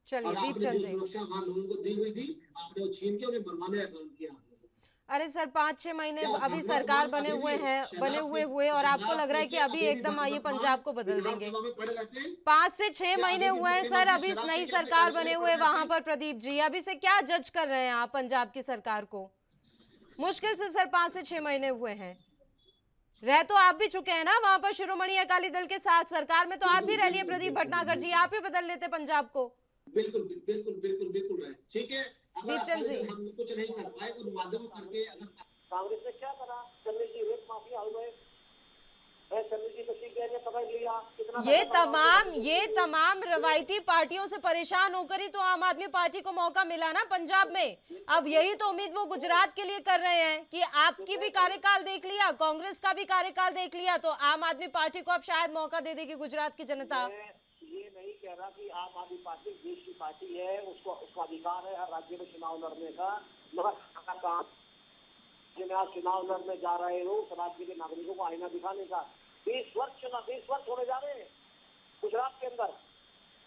चलिए और आपने दीपचंद जो जी, सुरक्षा वहां लोगों को दी हुई थी आपने वो छीन के उन्हें मरवाने का काम किया। अरे सर 5-6 महीने अभी सरकार बने हुए और आपको लग रहा है कि अभी एकदम आइए पंजाब को बदल देंगे? 5 से 6 महीने हुए हैं सर, अभी नई सरकार बने हुए वहां पर। प्रदीप जी, अभी से क्या जज कर रहे हैं आप पंजाब की सरकार को? मुश्किल से सर 5 से 6 महीने हुए हैं, रह तो आप भी चुके हैं ना वहां पर शिरोमणि अकाली दल के साथ, सरकार में तो आप भी रह लिए। प्रदीप भटनागर जी, आप ही बदल लेते पंजाब को। बिल्कुल बिल्कुल बिल्कुल बिल्कुल रहे, ठीक है। दीपचंद जी, हम कुछ नहीं कर पाए उन वादों करके। अगर कांग्रेस ने क्या करा, चंद्र जी रेत माफिया हो गए, चंद्र जी कसी कह रहे पकड़ लिया, कितना ये तमाम रवायती पार्टियों से परेशान होकर ही तो आम आदमी पार्टी को मौका मिला ना पंजाब में। अब यही तो उम्मीद वो गुजरात के लिए कर रहे हैं कि आपकी भी कार्यकाल देख लिया, कांग्रेस का भी कार्यकाल देख लिया, तो आम आदमी पार्टी को अब शायद मौका दे देगी गुजरात की जनता। ये नहीं कह रहा कि आम आदमी पार्टी देश की पार्टी है, उसका अधिकार है हर राज्य में चुनाव लड़ने का, मगर काम आप चुनाव लड़ने जा रहे हो राज्य के नागरिकों को आईना दिखाने का। 20 वर्ष होने जा रहे हैं गुजरात के अंदर।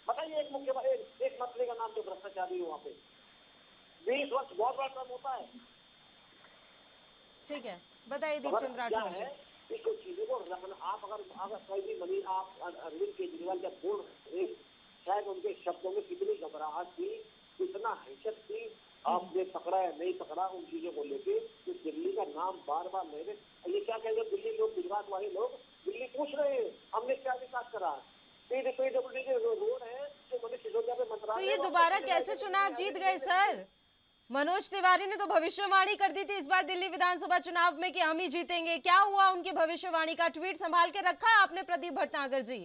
बताइए एक मुख्यमंत्री, एक मंत्री का नाम जो भ्रष्टाचारी हो वहाँ पे, 20 वर्ष बहुत बड़ा टर्म होता है। ठीक है, बताइए दीपचंद राठौर जी। इसको चीजों को रखना, आप अगर कोई भी मनी आप अरविंद केजरीवाल जब बोल रहे, शायद उनके शब्दों में कितनी घबराहट थी, कितना हैसियत थी, आपने पकड़ा या नहीं पकड़ा उन चीजों को लेके, तो दिल्ली का नाम बार बार ले रहे। ये क्या कहेंगे दिल्ली लोग, गुजरात वाले लोग दिल्ली पूछ रहे हैं हमने क्या विकास करा, PWD के रोड है जो मनीष सिसोदिया पे मंत्रालय, तो ये दोबारा कैसे चुनाव जीत गए सर? मनोज तिवारी ने तो भविष्यवाणी कर दी थी इस बार दिल्ली विधानसभा चुनाव में कि हम ही जीतेंगे। क्या हुआ उनकी भविष्यवाणी का? ट्वीट संभाल के रखा आपने प्रदीप भटनागर जी?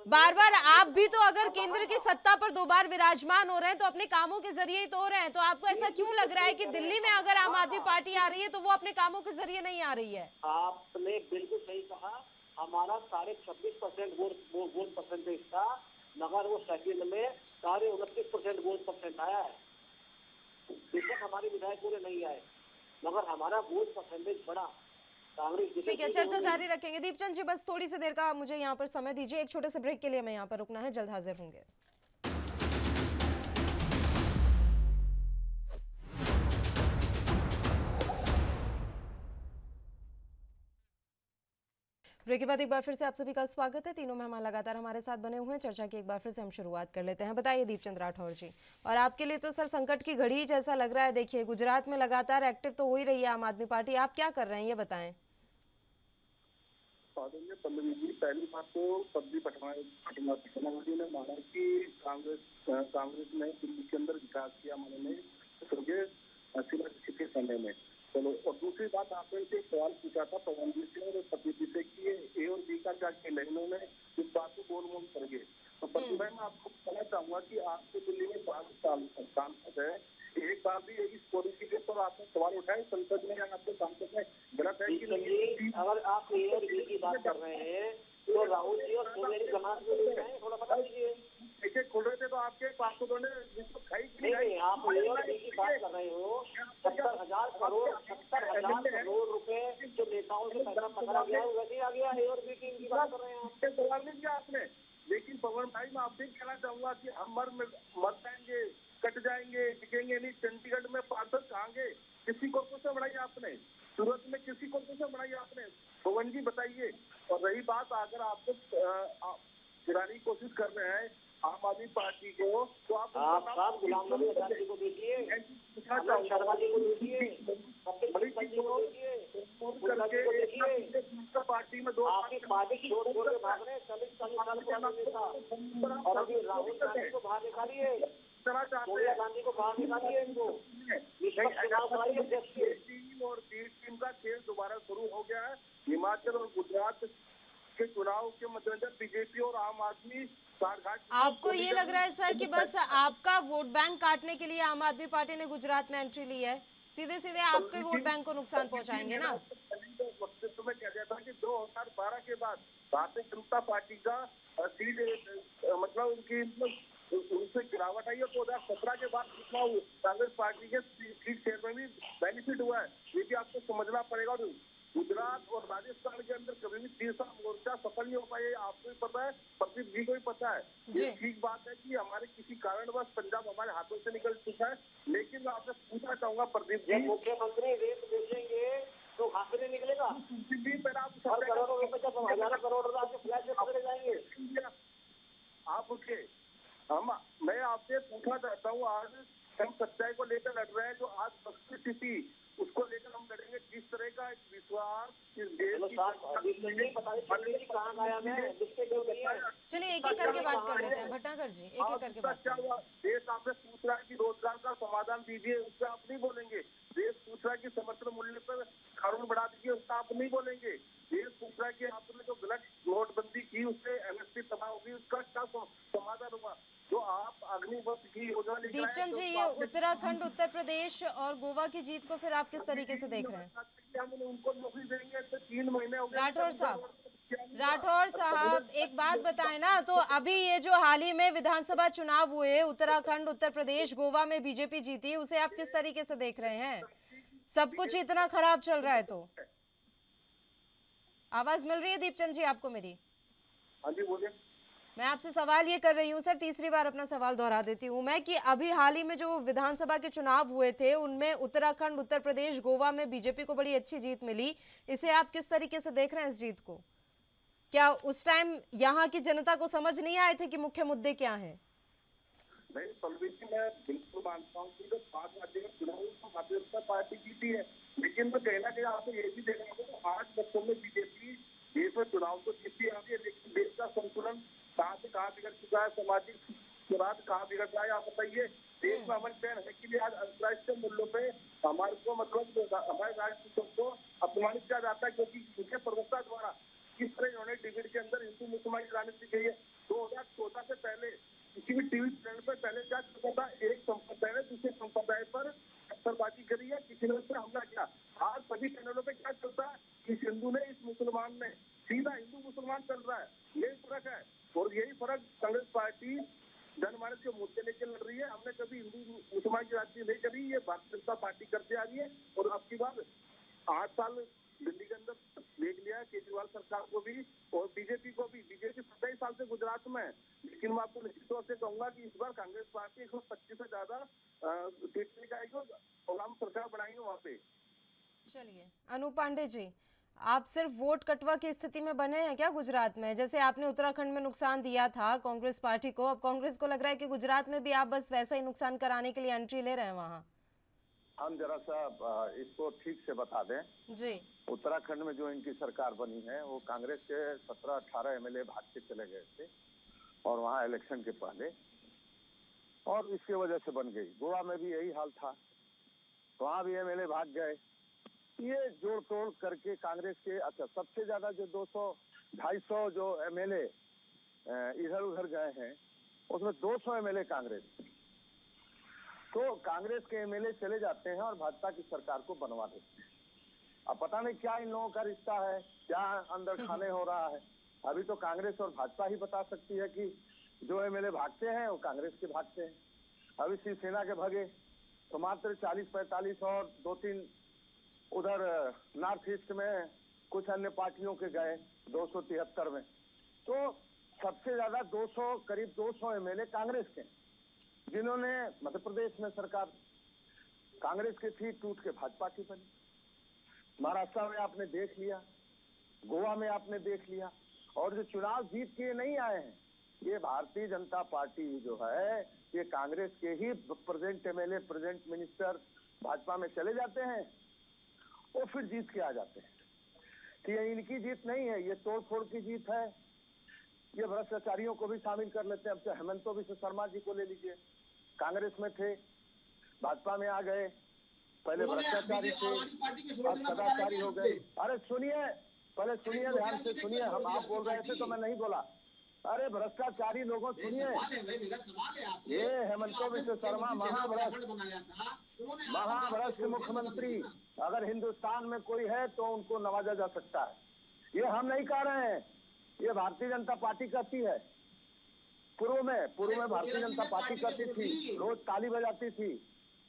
बार बार आप भी तो अगर केंद्र की सत्ता पर 2 बार विराजमान हो रहे हैं तो अपने कामों के जरिए ही तो हो रहे हैं, तो आपको ऐसा क्यों लग रहा है कि दिल्ली में अगर आम आदमी पार्टी आ रही है तो वो अपने कामों के जरिए नहीं आ रही है? आपने बिल्कुल सही कहा, हमारा 26.5% वोट परसेंटेज था, मगर वो सेकंड में 29.5% वोट परसेंट आया है। बेशक हमारे विधायक पूरे नहीं आए, मगर हमारा वोट परसेंटेज बढ़ा। कांग्रेस ठीक है, चर्चा जारी रखेंगे। दीपचंद जी, बस थोड़ी सी देर का मुझे यहाँ पर समय दीजिए, एक छोटे से ब्रेक के लिए मैं यहाँ पर रुकना है, जल्द हाजिर होंगे। ब्रेक के बाद एक बार फिर से आप सभी का स्वागत है। तीनों मेहमान लगातार हमारे साथ बने हुए हैं। चर्चा की एक बार फिर से हम शुरुआत कर लेते हैं। बताइए दीपचंद राठौर जी, और आपके लिए तो सर संकट की घड़ी जैसा लग रहा है। देखिए, गुजरात में लगातार एक्टिव तो हो ही रही है आम आदमी पार्टी, आप क्या कर रहे हैं ये बताएं। पल्लवी जी, पहली बात तो सब्जी पटवारी ने माना कि कांग्रेस ने दिल्ली के अंदर विकास किया, मैंने के समय में। चलो, और दूसरी बात, आपने से सवाल पूछा था पवन जी से और पति जी से कि ए और बी का क्या खेल है, इन्होंने इस बात को गोल मोल कर गए। तो पति भाई, मैं आपको कहना चाहूंगा कि आपको दिल्ली में 5 साल सांसद है, एक बार भी इस पॉलिसी के ऊपर आपने सवाल उठाए संसद में या आपके सांसद में? गलत है कि नहीं? अगर आप ए और बी की बात कर रहे हैं तो राहुल जी और सोनिया जी जमात में हैं, थोड़ा बता दीजिए। देखिए, खुल रहे थे तो आपके सांसदों ने जिसको खाई नहीं, आप ए और बी की बात कर रहे हो। 70,000 करोड़ रुपए जो नेताओं से पैसा पकड़ा गया है वैसे आ गया। ए और बी की बात कर रहे हैं आप। सवाल नहीं किया आपने। लेकिन पवन भाई, मैं आपसे कहना चाहूंगा कि हम मर जाएंगे, कट जाएंगे, टिकेंगे नहीं। चंडीगढ़ में पार्षद कहांगे? किसी को से बढ़ाई आपने? सूरत में किसी को से बढ़ाई आपने? पवन जी बताइए। और रही बात, अगर आपको गिराने की कोशिश कर रहे हैं आम आदमी पार्टी को, तो आप गुलाम नबी आजाद जी को देखिए, शर्मा जी को देखिए, पार्टी में 2 आपकी पार्टी छोड़ के भाग रहे हैं। 40 साल पुराने और अभी राहुल गांधी को बाहर निकालिए, सोनिया गांधी को बाहर निकालिए, इनको टीम और बी टीम का खेल दोबारा शुरू हो गया है। हिमाचल और गुजरात के चुनाव के मद्देनजर बीजेपी और आम आदमी सारघाट। आपको ये लग रहा है सर कि बस आपका वोट बैंक काटने के लिए आम आदमी पार्टी ने गुजरात में एंट्री ली है? सीधे सीधे आपके वोट बैंक को नुकसान पहुंचाएंगे ना? वक्तव्य में कह दिया था कि 2012 के बाद भारतीय जनता पार्टी का सीट मतलब उनसे गिरावट आई है। 2017 के बाद कितना कांग्रेस पार्टी के सीट शेयर में भी बेनिफिट हुआ है, ये भी आपको समझना पड़ेगा। गुजरात और राजस्थान के अंदर कभी भी तीसरा मोर्चा सफल नहीं हो पाए, आपको भी पता है, प्रदीप जी को भी पता है। ये ठीक बात है कि हमारे किसी कारणवश पंजाब हमारे हाथों से निकल चुका है। लेकिन मैं आपसे पूछना चाहूंगा प्रदीप जी, मुख्यमंत्री रेट बेचेंगे तो हाथ से नहीं निकलेगा? करोड़ों रुपए जब हजारों करोड़ रुपए आपके फ्लैट में पकड़े जाएंगे। आप उठे, मैं आपसे पूछना चाहता हूँ, आज हम सच्चाई को लेकर लड़ रहे हैं, जो आज स्थिति उसको लेकर हम लड़ेंगे। जिस तरह का एक विश्वास इस देश चलिए एक एक करके बात कर लेते हैं। भटनागर जी, एक एक करके बात। क्या हुआ? देश आपसे पूछ रहा है कि रोजगार का समाधान दीजिए, उससे आप नहीं बोलेंगे। देश पूछ रहा है कि समर्थन मूल्य पर कानून बढ़ा दीजिए, उसका आप नहीं बोलेंगे। देश पूछ रहा है कि आपने जो गलत नोटबंदी की उससे एमएसपी तबाह होगी, उसका क्या समाधान हुआ? जो आप अग्निपथ की योजना। दीपचंद जी, ये उत्तराखंड, उत्तर प्रदेश और गोवा की जीत को फिर आप किस तरीके से देख रहे हैं? हम उनको नौकरी देंगे तो 3 महीने हो गए। राठौर साहब एक बात बताएं ना, तो अभी ये जो हाल ही में विधानसभा चुनाव हुए उत्तराखंड, उत्तर प्रदेश, गोवा में बीजेपी जीती, उसे आप किस तरीके से देख रहे हैं? सब कुछ इतना खराब चल रहा है तो। आवाज मिल रही है दीपचंद जी आपको मेरी? हाँ जी बोलिए। मैं आपसे सवाल ये कर रही हूँ सर, तीसरी बार अपना सवाल दोहरा देती हूँ मैं, कि अभी हाल ही में जो विधानसभा के चुनाव हुए थे उनमें उत्तराखंड, उत्तर प्रदेश, गोवा में बीजेपी को बड़ी अच्छी जीत मिली, इसे आप किस तरीके से देख रहे हैं इस जीत को? क्या उस टाइम यहाँ की जनता को समझ नहीं आए थे कि मुख्य मुद्दे क्या हैं? नहीं पल्लवी जी, मैं बिल्कुल मानता हूँ कि जो 5 राज्य में चुनाव तो भारतीय जनता पार्टी जीती है, लेकिन मैं कहना चाहिए आपको ये भी देखना होगा 8 वर्षों में बीजेपी देश में चुनाव तो जीती आती है, लेकिन देश का संतुलन कहाँ से कहाँ बिगड़ चुका है, सामाजिक सुराग कहाँ बिगड़ रहा है, आप बताइए। देश में अमन चैन है कि आज अंतर्राष्ट्रीय मूल्यों पे हमारे को मतलब हमारे राष्ट्र को अपमानित किया जाता है, क्योंकि उनके प्रवक्ता द्वारा किस तरह इन्होंने डिबेट के अंदर हिंदू मुसलमान की राजनीति की है। 2014 से पहले किसी भी टीवी चैनल पर पहले क्या करता था, एक संप्रदाय ने दूसरे संप्रदाय पर पत्थरबाजी करी है, किसी ने उस पर हमला किया। आज सभी चैनलों पे क्या चलता है, इस हिंदू ने, इस मुसलमान ने, सीधा हिंदू मुसलमान चल रहा है। यही फर्क है और यही फर्क कांग्रेस पार्टी जनमानस के मुद्दे लेकर लड़ रही है। हमने कभी हिंदू मुसलमान की राजनीति नहीं करी, ये भारतीय जनता पार्टी करते आ रही है। और अब की बार 8 साल दिल्ली के अंदर देख लिया केजरीवाल सरकार को भी और बीजेपी को भी। बीजेपी 27 साल से गुजरात में है, लेकिन मैं आपको निश्चित तौर से कहूंगा कि इस बार कांग्रेस पार्टी 125 से ज्यादा सीट लेकर आएगी और हम सरकार बनाएंगे वहाँ पे। चलिए अनूप पांडे जी, आप सिर्फ वोट कटवा की स्थिति में बने हैं क्या गुजरात में? जैसे आपने उत्तराखंड में नुकसान दिया था कांग्रेस पार्टी को, अब कांग्रेस को लग रहा है कि गुजरात में भी आप बस वैसा ही नुकसान कराने के लिए एंट्री ले रहे हैं वहाँ। हम जरा सा इसको ठीक से बता दें जी। उत्तराखंड में जो इनकी सरकार बनी है वो कांग्रेस के 17-18 एमएलए भाग के चले गए थे और वहाँ इलेक्शन के पहले, और इसके वजह से बन गई। गोवा में भी यही हाल था, वहाँ भी एमएलए भाग गए। ये जोड़ तोड़ करके कांग्रेस के, अच्छा सबसे ज्यादा जो 200-250 जो एमएलए इधर उधर गए हैं उसमें 200 एमएलए कांग्रेस। तो कांग्रेस के एमएलए चले जाते हैं और भाजपा की सरकार को बनवा देते हैं। अब पता नहीं क्या इन लोगों का रिश्ता है, क्या अंदर खाने हो रहा है। अभी तो कांग्रेस और भाजपा ही बता सकती है कि जो एमएलए भागते हैं वो कांग्रेस के भागते हैं। अभी शिवसेना के भगे तो मात्र 40-45 और 2-3 उधर नॉर्थ ईस्ट में कुछ अन्य पार्टियों के गए 273 में। तो सबसे ज्यादा 200, करीब 200 एमएलए कांग्रेस के, जिन्होंने मध्य प्रदेश में सरकार कांग्रेस की थी, टूट के भाजपा की बनी। महाराष्ट्र में आपने देख लिया, गोवा में आपने देख लिया, और जो चुनाव जीत के नहीं आए हैं, ये भारतीय जनता पार्टी जो है ये कांग्रेस के ही present MLA, present minister Bhajpa में चले जाते हैं और फिर जीत के आ जाते हैं। कि ये इनकी जीत नहीं है, ये तोड़ फोड़ की जीत है। ये भ्रष्टाचारियों को भी शामिल कर लेते हैं। अब चाहे हेमंत विश्व शर्मा जी को ले लीजिए, कांग्रेस में थे, भाजपा में आ गए, पहले भ्रष्टाचारी थे, अब सदाचारी हो गए। अरे सुनिए, पहले सुनिए, ध्यान से सुनिए, हम आप बोल रहे थे तो मैं नहीं बोला। अरे भ्रष्टाचारी लोगों सुनिए, ये हेमंत विश्व शर्मा महाभ्रष्ट मुख्यमंत्री, अगर हिंदुस्तान में कोई है तो उनको नवाजा जा सकता है। ये हम नहीं कह रहे हैं, ये भारतीय जनता पार्टी कहती है। पूर्व में भारतीय जनता पार्टी कहती थी, रोज ताली बजाती थी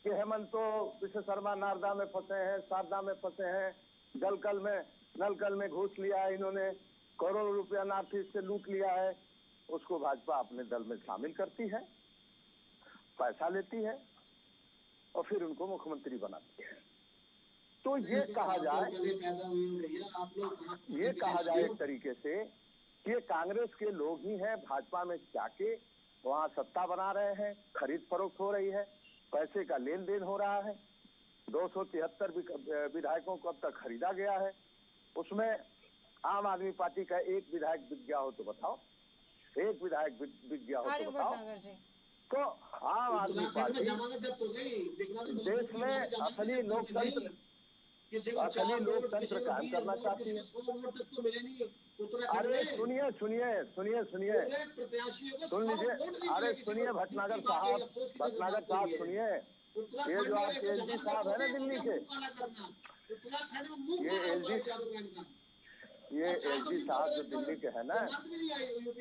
कि हेमंत विश्व शर्मा नारदा में फंसे हैं, शारदा में फंसे हैं, नलकल में घूस लिया है इन्होंने, करोड़ों रुपया नॉर्थ ईस्ट से लूट लिया है। उसको भाजपा अपने दल में शामिल करती है, पैसा लेती है और फिर उनको मुख्यमंत्री बनाती है। तो ये कहा जाए एक तरीके से कि कांग्रेस के लोग ही हैं, भाजपा में जाके वहाँ सत्ता बना रहे हैं, खरीद फरोख्त हो रही है, पैसे का लेन देन हो रहा है। 273 विधायकों को अब तक खरीदा गया है। उसमें आम आदमी पार्टी का एक विधायक बिक गया हो तो बताओ, एक विधायक बिक गया हो तो बताओ। तो आम आदमी पार्टी देश में असली लोकतंत्र कायम करना चाहती है। अरे सुनिए सुन लीजिए, अरे सुनिए भटनागर साहब सुनिए, ये जो आपके एलजी साहब है ना दिल्ली के, ये एलजी साहब जो दिल्ली के है ना,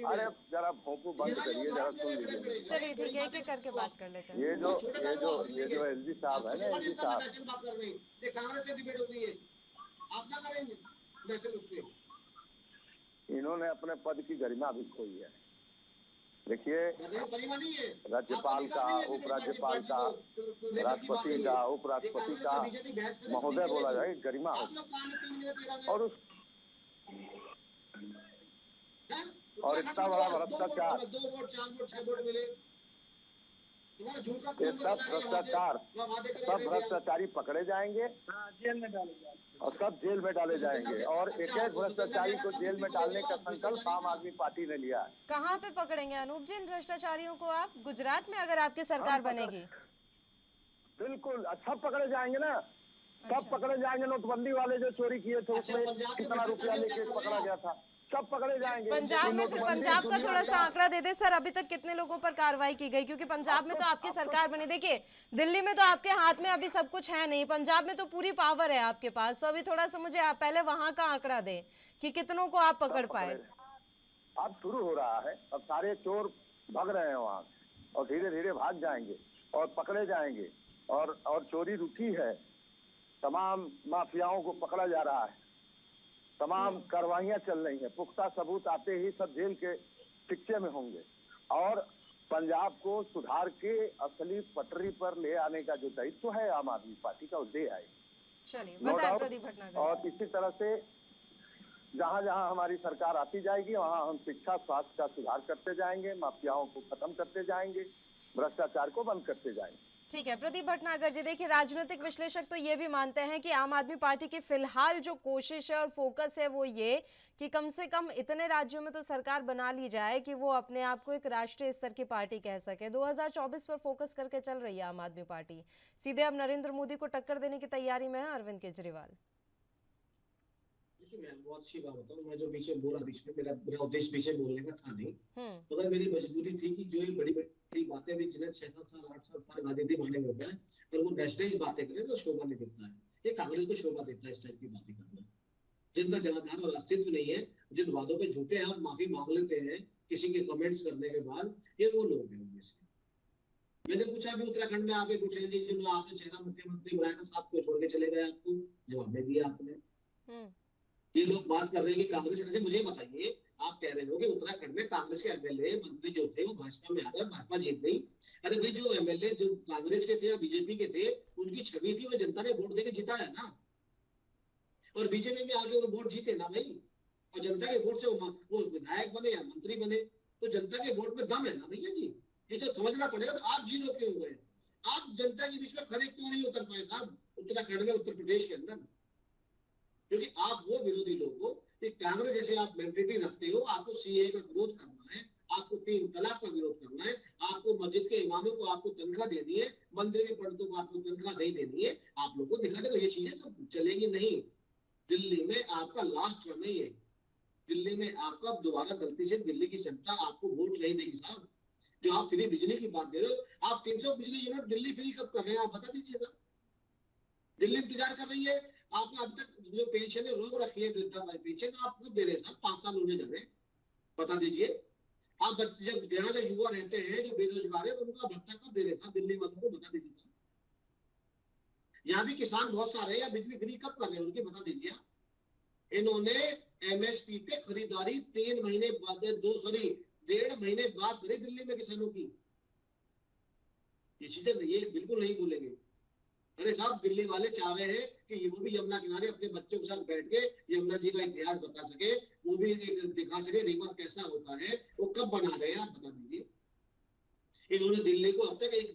अरे जरा भोंपू बंद करिए, जरा सुन लीजिए। चलिए ठीक है, एक-एक करके बात कर लेते हैं। ये जो एलजी साहब है ना, एलजी साहब, इन्होंने अपने पद की गरिमा भी खोई है। देखिए, राज्यपाल का, उपराज्यपाल का, राष्ट्रपति का, उपराष्ट्रपति का महोदय बोला जाए, गरिमा हो। और इतना बड़ा भ्रष्टाचार, ये सब भ्रष्टाचारी पकड़े जाएंगे और सब जेल में डाले जाएंगे। और एक भ्रष्टाचारी को जेल में डालने का संकल्प आम आदमी पार्टी ने लिया है। कहाँ पे पकड़ेंगे अनूप जी इन भ्रष्टाचारियों को आप? गुजरात में अगर आपकी सरकार बनेगी? बिल्कुल, सब पकड़े जाएंगे ना, सब पकड़े जाएंगे। नोटबंदी वाले जो चोरी किए थे उसमें कितना रुपया लेके पकड़ा गया था, सब पकड़े जाएंगे। पंजाब में, फिर पंजाब का थोड़ा सा आंकड़ा दे दे सर, अभी तक कितने लोगों पर कार्रवाई की गई? क्योंकि पंजाब में तो आपकी सरकार बनी, देखिए दिल्ली में तो आपके हाथ में अभी सब कुछ है नहीं, पंजाब में तो पूरी पावर है आपके पास, तो अभी थोड़ा सा मुझे आप पहले वहां का आंकड़ा दें कि कितनों को आप पकड़ पाए। अब शुरू हो रहा है, अब सारे चोर भाग रहे हैं वहाँ, और धीरे धीरे भाग जाएंगे और पकड़े जाएंगे, और चोरी रुकी है, तमाम माफियाओं को पकड़ा जा रहा है, तमाम कार्रवाइयां चल रही हैं, पुख्ता सबूत आते ही सब जेल के शिक्के में होंगे, और पंजाब को सुधार के असली पटरी पर ले आने का जो दायित्व है आम आदमी पार्टी का, वो दे आएगी। चलिए, नो बताएं डाउट। प्रदीप भटनागर। और इसी तरह से जहां जहां हमारी सरकार आती जाएगी, वहां हम शिक्षा स्वास्थ्य का सुधार करते जाएंगे, माफियाओं को खत्म करते जाएंगे, भ्रष्टाचार को बंद करते जाएंगे। ठीक है प्रदीप भटनागर जी, देखिए राजनीतिक विश्लेषक तो ये भी मानते हैं कि आम आदमी पार्टी की फिलहाल जो कोशिश है और फोकस है वो ये कि कम से कम इतने राज्यों में तो सरकार बना ली जाए कि वो अपने आप को एक राष्ट्रीय स्तर की पार्टी कह सके। 2024 पर फोकस करके चल रही है आम आदमी पार्टी, सीधे अब नरेंद्र मोदी को टक्कर देने की तैयारी में है अरविंद केजरीवाल। देखिए, मैं बहुत अच्छी बात बताऊं, मैं जो बीच में बोला, बीच में मेरा उद्देश्य पीछे बोलने का था नहीं, मगर मेरी मजबूरी थी कि जो ये बड़ी बड़ी बातें भी जिन्हें 6-7 साल 8 साल राजनीति माने हो गए, और वो नेशनलाइज बातें करें तो शोभा नहीं देता है, ये कांग्रेस को शोभा देता है इस टाइप की बातें करना। जिनका जनाधार और अस्तित्व नहीं है, जिन वादों पे झूठे हैं आप माफी मांग लेते हैं किसी के कमेंट्स करने के बाद, ये वो लोग हैं उनमें से। मैंने पूछा भी उत्तराखंड में आप एक उठे जी, जिन्होंने आपने चेहरा मुख्यमंत्री बनाया था, साहब को छोड़ के चले गए, आपको जवाब नहीं दिया आपने। ये लोग बात कर रहे हैं कि कांग्रेस, अच्छा मुझे बताइए, आप कह रहे हो कि उत्तराखंड में कांग्रेस के एमएलए मंत्री जो थे वो भाजपा में आ गए, भाजपा जीत गई। अरे भाई, जो एमएलए जो कांग्रेस के थे या बीजेपी के थे, उनकी छवि थी, उन्हें जनता ने वोट देके जिताया ना, और बीजेपी में आके वो वोट जीते ना भाई, और जनता के वोट से वो विधायक बने या मंत्री बने, तो जनता के वोट में दम है ना भैया जी, ये तो समझना पड़ेगा। तो आप जीरो क्यों हुए? आप जनता के बीच में खड़े क्यों नहीं उतर पाए साहब उत्तराखंड में, उत्तर प्रदेश के अंदर? क्योंकि आप वो विरोधी लोग हो कि कांग्रेस जैसे आप मेंटेलिटी रखते हो, आपको सीए का विरोध करना है, आपको 3 तलाक का विरोध करना है, आपको मस्जिद के इमामों को आपको तनख्वाह देनी है, मंदिर के पंडितों को आपको तनख्वाह नहीं देनी है, आप लोगों को दिखा दे, ये चीजें सब चलेगी नहीं। दिल्ली में आपका लास्ट टर्म है ये, दिल्ली में आपका दोबारा गलती से दिल्ली की जनता आपको वोट नहीं देगी साहब। जो आप फ्री बिजली की बात दे रहे हो, आप 300 बिजली यूनिट दिल्ली फ्री कब कर रहे हैं आप बता दीजिएगा। दिल्ली इंतजार कर रही है, आपने अब तक जो पेंशन है रोक रखी है, वृद्धा पेंशन आप कब दे रहे हैं साहब? 5 साल होने जा रहे हैं, बता दीजिए। आप जब यहाँ जो युवा रहते हैं जो बेरोजगार है, तो उनका भत्ता कब दे रहे हैं साहब दिल्ली वालों को? बता दीजिए साहब। यहाँ भी किसान बहुत सारे हैं, या बिजली फ्री कब कर रहे हैं उनकी? बता दीजिए। इन्होंने एमएसपी पे खरीदारी 3 महीने बाद, 1.5 महीने बाद करी दिल्ली में किसानों की। ये चीजें ये बिल्कुल नहीं भूलेंगे। अरे साहब, दिल्ली वाले चाह रहे हैं कि वो भी यमुना किनारे अपने बच्चों के साथ बैठ के यमुना जी का इतिहास बता सके, वो भी दिखा सके रिवर कैसा होता है। वो कब बना रहे हैं आप बता दीजिए। इन्होंने दिल्ली को अब तक एक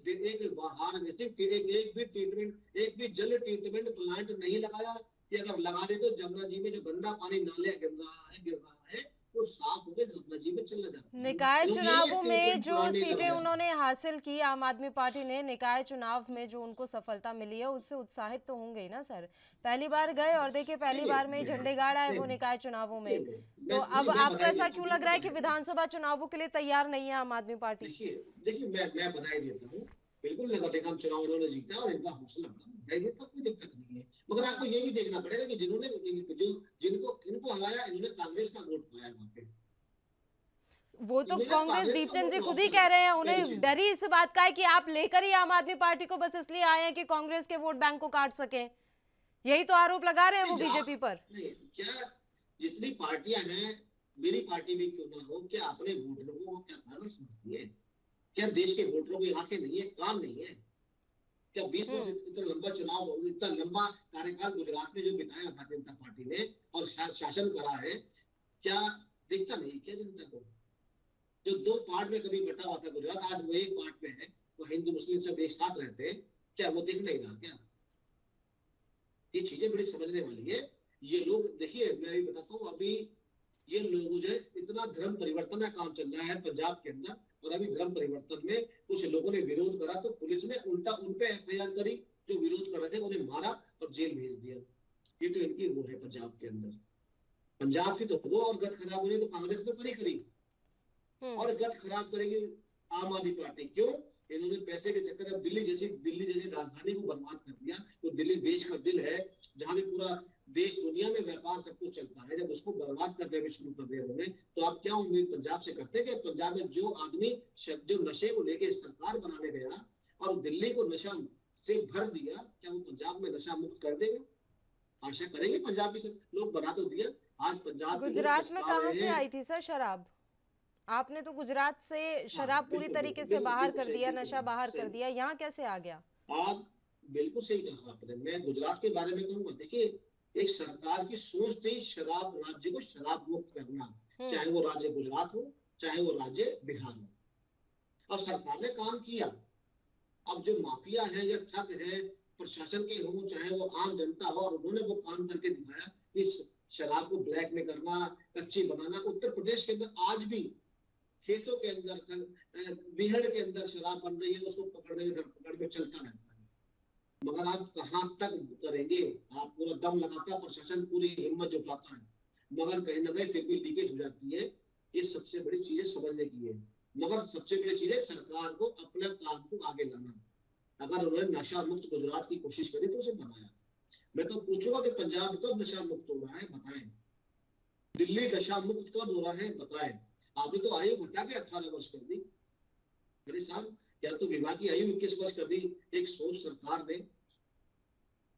भी जल ट्रीटमेंट प्लांट नहीं लगाया कि अगर लगा दे तो जमुना जी में जो गंदा पानी नाले गिर रहा है वो साफ होकर जमुना जी में चला जाता है। निकाय चुनावों में जो सीटें उन्होंने हासिल की आम आदमी पार्टी ने, निकाय चुनाव में जो उनको सफलता मिली है उससे उत्साहित तो होंगे ही ना सर। पहली बार गए और देखिए पहली बार में ही झंडे गाड़ आए वो निकाय चुनावों में, तो अब आपको ऐसा क्यों लग रहा है कि विधानसभा चुनावों के लिए तैयार नहीं है आम आदमी पार्टी? देखिए मैं बधाई देता हूँ, बिल्कुल नगर चुनाव उन्होंने जीता और इनका हौसला बढ़ा, कोई दिक्कत नहीं है। मगर आपको ये भी देखना पड़ेगा कि जिनको हराया, इन्होंने कांग्रेस का वोट पाया वहां पे। वो तो कांग्रेस दीपचंद जी खुद ही कह रहे हैं, उन्हें डर ही इस बात का है कि आप लेकर ही आम आदमी पार्टी को बस इसलिए आए हैं कि कांग्रेस के वोट बैंक को काट सके, यही तो आरोप लगा रहे हैं वो बीजेपी पर। क्या जितनी पार्टियां हैं, मेरी पार्टी भी क्यों ना हो, क्या अपने वोटरों को क्या पागल समझती है? क्या देश के वोटरों की आंखें नहीं है, कान नहीं है? क्या 20 वर्ष इतना लंबा चुनाव, इतना लंबा कार्यकाल गुजरात में जो बिताया भारतीय जनता पार्टी ने और शासन करा है, क्या दिखता नहीं क्या जनता को? जो 2 पार्ट में कभी बटा हुआ था गुजरात, आज वो 1 पार्ट में है, वो हिंदू मुस्लिम सब एक साथ रहते हैं, क्या वो दिख नहीं रहा क्या? ये चीजें बड़ी समझने वाली है। ये लोग देखिए, मैं भी बताता हूँ, अभी ये लोग जो इतना धर्म परिवर्तन का काम चल रहा है पंजाब के अंदर, और अभी धर्म परिवर्तन में कुछ लोगों ने विरोध करा तो पुलिस ने उल्टा उन पे एफआईआर करी, जो विरोध कर रहे थे उन्हें मारा और जेल भेज दिया। ये तो इनकी वो है पंजाब के अंदर। पंजाब की तो वो और गत खराब हो रही तो कांग्रेस ने करी और गत खराब करेगी आम आदमी पार्टी। क्यों? इन्होंने पैसे के चक्कर में दिल्ली जैसी राजधानी को बर्बाद कर दिया। तो दिल्ली देश का दिल है, जहां पे पूरा देश दुनिया में व्यापार सब कुछ चलता है। जब उसको बर्बाद करने में शुरू कर दिया उन्होंने, तो आप क्या उम्मीद पंजाब से करते हैं कि पंजाब में जो आदमी जो नशे को लेके सरकार बनाने गया और दिल्ली को नशा से भर दिया, क्या वो पंजाब में नशा मुक्त कर देगा? आशा करेंगे पंजाब के लोग बना तो दिया। आज पंजाब के लोग गुजरात में पछता कहाँ रहे से हैं। आई थी सर शराब? आपने तो गुजरात से हाँ, शराब पूरी बिल्कुल तरीके बिल्कुल से बिल्कुल बाहर बिल्कुल कर सही, दिया, बिल्कुल नशा बाहर कर सही। दिया, यहाँ कैसे आ गया? आप बिल्कुल सही कहा आपने। मैं गुजरात के बारे में कहूंगा, देखिए एक सरकार की सोच थी शराब, राज्य को शराब मुक्त करना, चाहे वो राज्य गुजरात हो, चाहे वो राज्य बिहार हो, और सरकार ने काम किया। अब जो माफिया है या ठग है, प्रशासन के हो चाहे वो आम जनता हो, और उन्होंने वो काम करके दिखाया। इस शराब को ब्लैक में करना, कच्ची बनाना। उत्तर प्रदेश के अंदर आज भी खेतों के अंदर, बिहड़ के अंदर शराब बन रही है, उसको पकड़ने में धरपकड़ में चलता रहता है। मगर आप कहाँ तक करेंगे? आप पूरा दम लगाता, प्रशासन पूरी हिम्मत जुटाता है, मगर कहीं ना कहीं फिर भी लीकेज हो जाती है। ये सबसे बड़ी चीजें समझने की है। मगर सबसे बड़ी चीज है सरकार को अपने काम को आगे लाना। अगर उन्होंने नशा मुक्त गुजरात की कोशिश करी तो उसे बनाया। मैं तो पूछूंगा कि पंजाब कब नशा मुक्त हो रहा है, बताएं। दिल्ली नशा मुक्त कब हो रहा है, बताएं। आपने तो आयु घटा के 18 वर्ष कर दी। अरे साहब, या तो विवाह की आयु 21 वर्ष कर दी, एक सोच सरकार ने।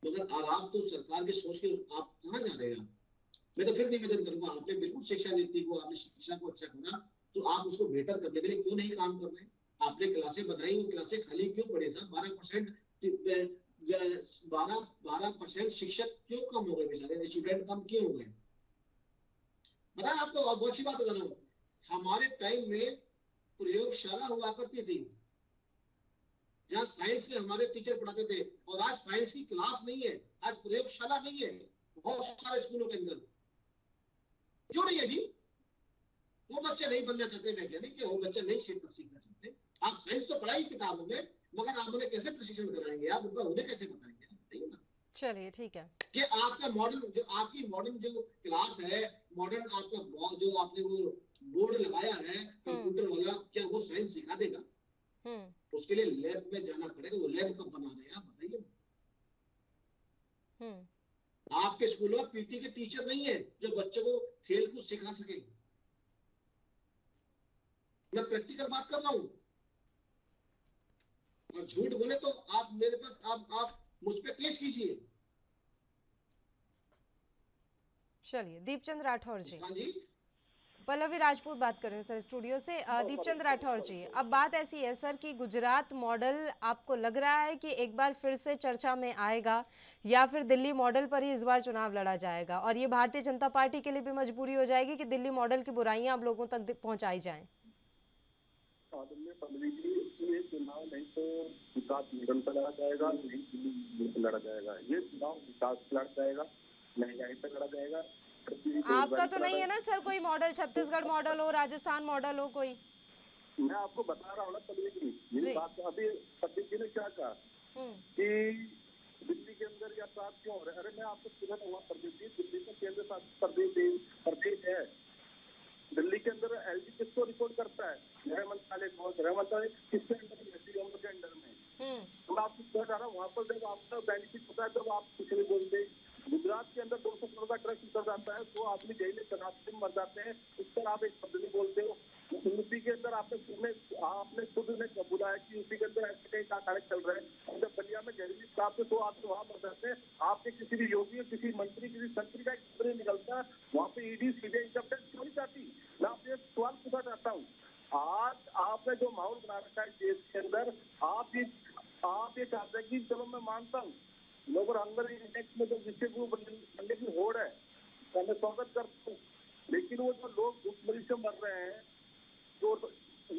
मगर आप तो सरकार की सोच के आप कहाँ जा रहे हैं? मैं तो फिर निवेदन करूंगा, आपने बिल्कुल शिक्षा नीति को, आपने शिक्षा को अच्छा करा, तो आप उसको बेहतर करने के लिए क्यों नहीं काम कर रहे? आपने क्लासें बनाई, वो क्लासें खाली क्यों पड़ी साहब? 12% शिक्षक क्यों कम हो गए? बेचारे स्टूडेंट कम क्यों हो गए? पता है आपको? बहुत अच्छी बात बता रहा हूँ, हमारे टाइम में प्रयोगशाला हुआ करती थी, जहाँ साइंस के हमारे टीचर पढ़ाते थे, और आज साइंस की क्लास नहीं है, आज प्रयोगशाला नहीं है बहुत सारे स्कूलों के अंदर। क्यों नहीं है जी? वो बच्चे नहीं बनना चाहते वैज्ञानिक, वो बच्चे नहीं सीखना चाहते। आप साइंस तो पढ़ाई किताबों में, मगर आप उन्हें कैसे प्रशिक्षण कराएंगे? आप उनका उन्हें कैसे बताएंगे? बताइए ना। चलिए ठीक है कि आपका मॉडर्न जो आपकी मॉडर्न जो क्लास है, मॉडर्न आपका जो आपने वो बोर्ड लगाया है कंप्यूटर वाला, क्या वो साइंस सिखा देगा? उसके लिए लैब में जाना पड़ेगा। वो लैब कब बना रहे हैं आप बताइए? आपके स्कूलों में पीटी के टीचर नहीं है जो बच्चों को खेल कूद सिखा सके। मैं प्रैक्टिकल बात कर रहा हूं। और झूठ बोले तो आप मेरे पास आप मुझ पे केस कीजिए। चलिए, दीपचंद राठौर जी। हाँ जी, पल्लवी राजपूत बात कर रहे हैं सर स्टूडियो से। दीपचंद राठौर जी, अब बात ऐसी है सर कि गुजरात मॉडल आपको लग रहा है कि एक बार फिर से चर्चा में आएगा, या फिर दिल्ली मॉडल पर ही इस बार चुनाव लड़ा जाएगा, और ये भारतीय जनता पार्टी के लिए भी मजबूरी हो जाएगी कि दिल्ली मॉडल की बुराइयां अब लोगों तक पहुंचाई जाएं? ये चुनाव नहीं तो विकास मॉडल पर लड़ा जाएगा, नहीं दिल्ली पर लड़ा जाएगा। ये चुनाव विकास पर लड़ा जाएगा, महंगाई पर लड़ा जाएगा। आपका तो नहीं है ना सर कोई मॉडल? छत्तीसगढ़ मॉडल हो, राजस्थान मॉडल हो कोई? मैं आपको बता रहा हूँ ना पल्लवी जी, मेरी बात। अभी पति जी ने क्या कहा कि दिल्ली के अंदर या साथ क्यों हो रहे? अरे मैं आपको सुना हुआ प्रदेश, दिल्ली का केंद्र शासित प्रदेश है। दिल्ली के अंदर एलजी किसको रिपोर्ट करता है? गृह मंत्रालय को। गृह मंत्रालय किसके अंदर? के अंडर में। तो मैं आपको कह रहा हूँ, वहाँ पर जब आपका बेनिफिट होता है तब आप कुछ नहीं बोलते। गुजरात के अंदर 200 करोड़ का ट्रक उतर जाता है, 100 आदमी जेल में शराब मर जाते हैं, उस पर आप एक शब्द नहीं बोलते हो। यूपी के अंदर आपने खुद ने बोला है कि यूपी के अंदर ऐसे कई कारखाने चल रहे हैं, जब बलिया में जहरीली शराब से 100 आदमी वहाँ मर जाते हैं। आपके किसी भी योगी, किसी मंत्री, किसी संतरी का एक निकलता है, वहाँ पे ईडी सीबीआई इनकम टैक्स क्यों नहीं जाती? मैं आपसे एक सवाल पूछना चाहता हूँ। आज आपने जो माहौल बना रखा है देश के अंदर, आप ये चाहते हैं कि चलो मैं मानता हूँ लोग अंदर इंडेक्स में जो विषय बनने की होड़ है, तो मैं स्वागत करता हूँ, लेकिन वो जो लोग भूखमरी से मर रहे हैं, तो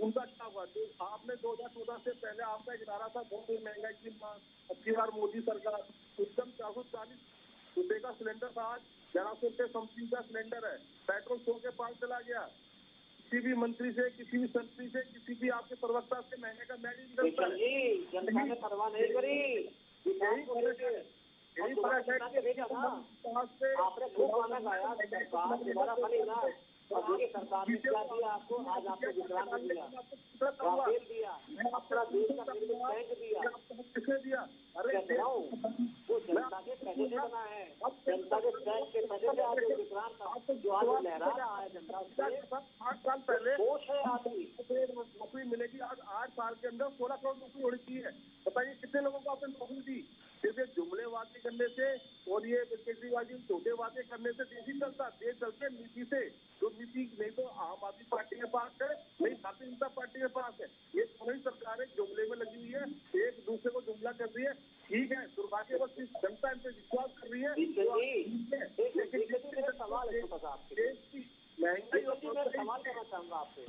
उनका क्या हुआ? जो आपने 2014 से पहले आपका एक नारा था बहुत ही महंगाई की मांग, अब की बार मोदी सरकार एकदम 440 रुपए का सिलेंडर था, आज 1100 रुपए समथिंग का सिलेंडर है। पेट्रोल 100 के पार चला गया। किसी भी मंत्री से, किसी भी संतरी से, किसी भी आपके प्रवक्ता से महीने का मैच निकलता है। जनता ने परवाह नहीं करी। यही फर्क है कि आपने खूब गाना गाया, सरकार दोबारा बनी ना, और देखिए सरकार ने क्या दिया आपको, आज आपको विश्राम दिया, राफेल दिया, अपना देश का निर्मित टैंक दिया, किसने दिया? अरे कह रहा हूँ वो जनता के पैसे से बना है, जनता के टैक्स के पैसे से आज जो विश्राम था, जो आज लहरा रहा है जनता उससे 8 साल पहले होश है आपकी। नौकरी मिलेगी, आज 8 साल के अंदर 16 करोड़ नौकरी होनी चाहिए। बताइए कितने लोगों को आपने नौकरी दी? सिर्फ जुमले वादे करने से और ये केजरीवाल जी छोटे वादे करने से देश ही चलता, देश चलते नीति से। जो नीति नहीं तो आम आदमी पार्टी के पास है, नहीं भारतीय जनता पार्टी के पास है। ये दोनों सरकारें जुमले में लगी हुई है, एक दूसरे को जुमला कर रही है। ठीक है, दुर्भाग्यवश जनता इन पे विश्वास कर रही है, लेकिन सवाल है महंगाई और सवाल करना चाहूंगा आपसे।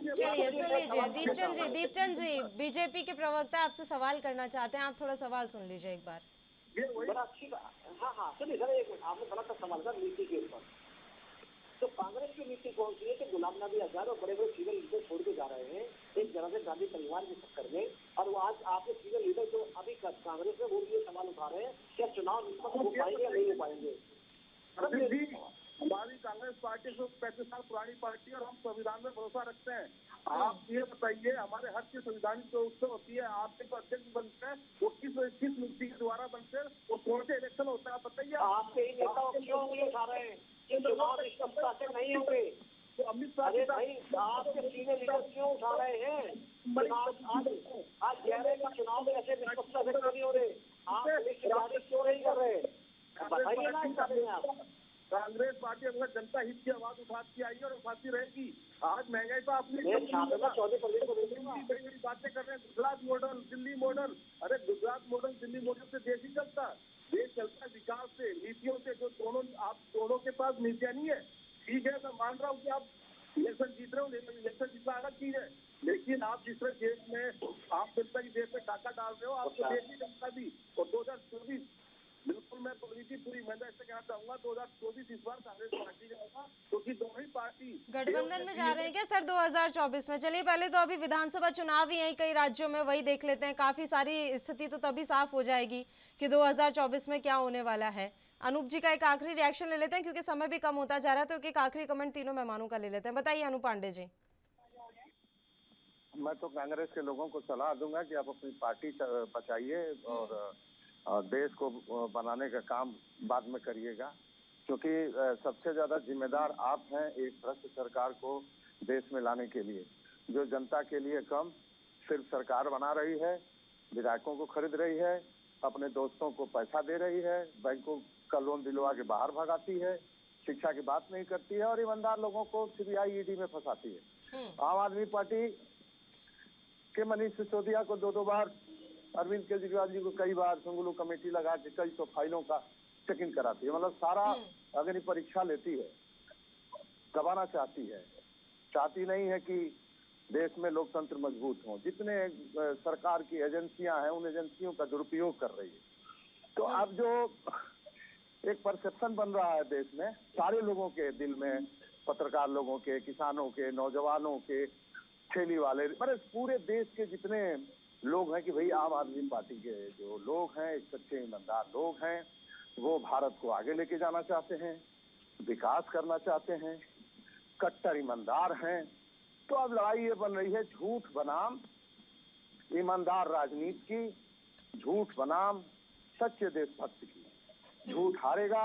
चलिए सुन लीजिए दीपचंद जी बीजेपी के प्रवक्ता आपसे सवाल करना चाहते हैं, आप थोड़ा सवाल सुन लीजिए एक बार। बड़ा अच्छी बात, हाँ सुनिए सर, एक मिनट, आपने बड़ा सा सवाल था नीति के ऊपर। तो कांग्रेस की नीति कौन सी है कि गुलाम नबी आजाद और बड़े बड़े सीनियर लीडर छोड़ के जा रहे हैं एक जनार्दन गांधी परिवार के चक्कर में, और वो आज आपके सीनियर लीडर जो अभी कांग्रेस में वो ये सवाल उठा रहे हैं क्या चुनाव निष्पक्ष हो पाएंगे या नहीं हो पाएंगे? हमारी कांग्रेस पार्टी 35 साल पुरानी पार्टी और हम संविधान में भरोसा रखते हैं। आप ये बताइए, हमारे हर की संविधान जो उत्सव होती है, आपके अध्यक्ष बनते हैं वो किस नीति के द्वारा बनते हैं, वो कौन से इलेक्शन होता है बताइए। आपके ही नेता क्यों उंगली उठा रहे हैं कि चुनाव निष्पक्षता से नहीं होंगे? तो अमित शाह अरे भाई आपके सीनियर लीडर क्यों उठा रहे हैं? आज कह रहे हैं चुनाव में ऐसे निष्पक्षता से क्यों नहीं हो रहे? आप लिस्ट जारी क्यों नहीं कर रहे? बताइए ना इस बारे में आप। कांग्रेस पार्टी अगर जनता हित की आवाज उठाती आई और उठाती रहेगी। आज महंगाई तो आपने मैं 14% को देखूंगा। बड़ी बड़ी बातें कर रहे हैं, गुजरात मॉडल, दिल्ली मॉडल। अरे गुजरात मॉडल, दिल्ली मॉडल से देश ही चलता, देश चलता है विकास से, नीतियों से। जो दोनों आप दोनों के पास नीतियां नहीं है, ठीक है, मैं मान रहा हूँ कि आप इलेक्शन जीत रहे हो, इलेक्शन जीतना अलग चीज है, लेकिन आप जिस तरह देश में आप जनता की देश में टाका डाल रहे हो, आपको देश की जनता दी। और 2024 बिल्कुल मैं पूरी मैं ऐसे कहना चाहूंगा 2024 इस बार कांग्रेस पार्टी का होगा, क्योंकि दोनों ही पार्टी गठबंधन में जा रहे हैं क्या सर 2024 में? चलिए पहले तो अभी विधानसभा चुनाव ही है कई राज्यों में, वही देख लेते हैं, काफी सारी स्थिति तो तभी साफ हो जाएगी कि 2024 में क्या होने वाला है। अनूप जी का एक आखिरी रिएक्शन ले लेते हैं क्योंकि समय भी कम होता जा रहा है, तो एक आखिरी कमेंट तीनों मेहमानों का ले लेते हैं। बताइए अनूप पांडे जी। मैं तो कांग्रेस के लोगों को सलाह दूंगा कि आप अपनी पार्टी बचाइए और देश को बनाने का काम बाद में करिएगा, क्योंकि सबसे ज्यादा जिम्मेदार आप हैं एक भ्रष्ट सरकार को देश में लाने के लिए, जो जनता के लिए कम सिर्फ सरकार बना रही है, विधायकों को खरीद रही है, अपने दोस्तों को पैसा दे रही है, बैंकों का लोन दिलवा के बाहर भगाती है, शिक्षा की बात नहीं करती है और ईमानदार लोगों को सीबीआई ईडी में फंसाती है। आम आदमी पार्टी के मनीष सिसोदिया को 2 बार, अरविंद केजरीवाल जी को कई बार संगुलू कमेटी लगा के कई 100 फाइलों का चेकिंग कराती है, मतलब सारा अग्नि परीक्षा लेती है, दबाना चाहती नहीं है कि देश में लोकतंत्र मजबूत हो। जितने सरकार की एजेंसियां हैं उन एजेंसियों का दुरुपयोग कर रही है। तो अब जो एक परसेप्शन बन रहा है देश में सारे लोगों के दिल में, पत्रकार लोगों के, किसानों के, नौजवानों के, ठेली वाले, मतलब पूरे देश के जितने लोग हैं कि भाई आम आदमी पार्टी के जो लोग हैं, सच्चे ईमानदार लोग हैं, वो भारत को आगे लेके जाना चाहते हैं, विकास करना चाहते हैं, कट्टर ईमानदार हैं। तो अब लड़ाई ये बन रही है झूठ बनाम ईमानदार राजनीति की, झूठ बनाम सच्चे देशभक्त की। झूठ हारेगा,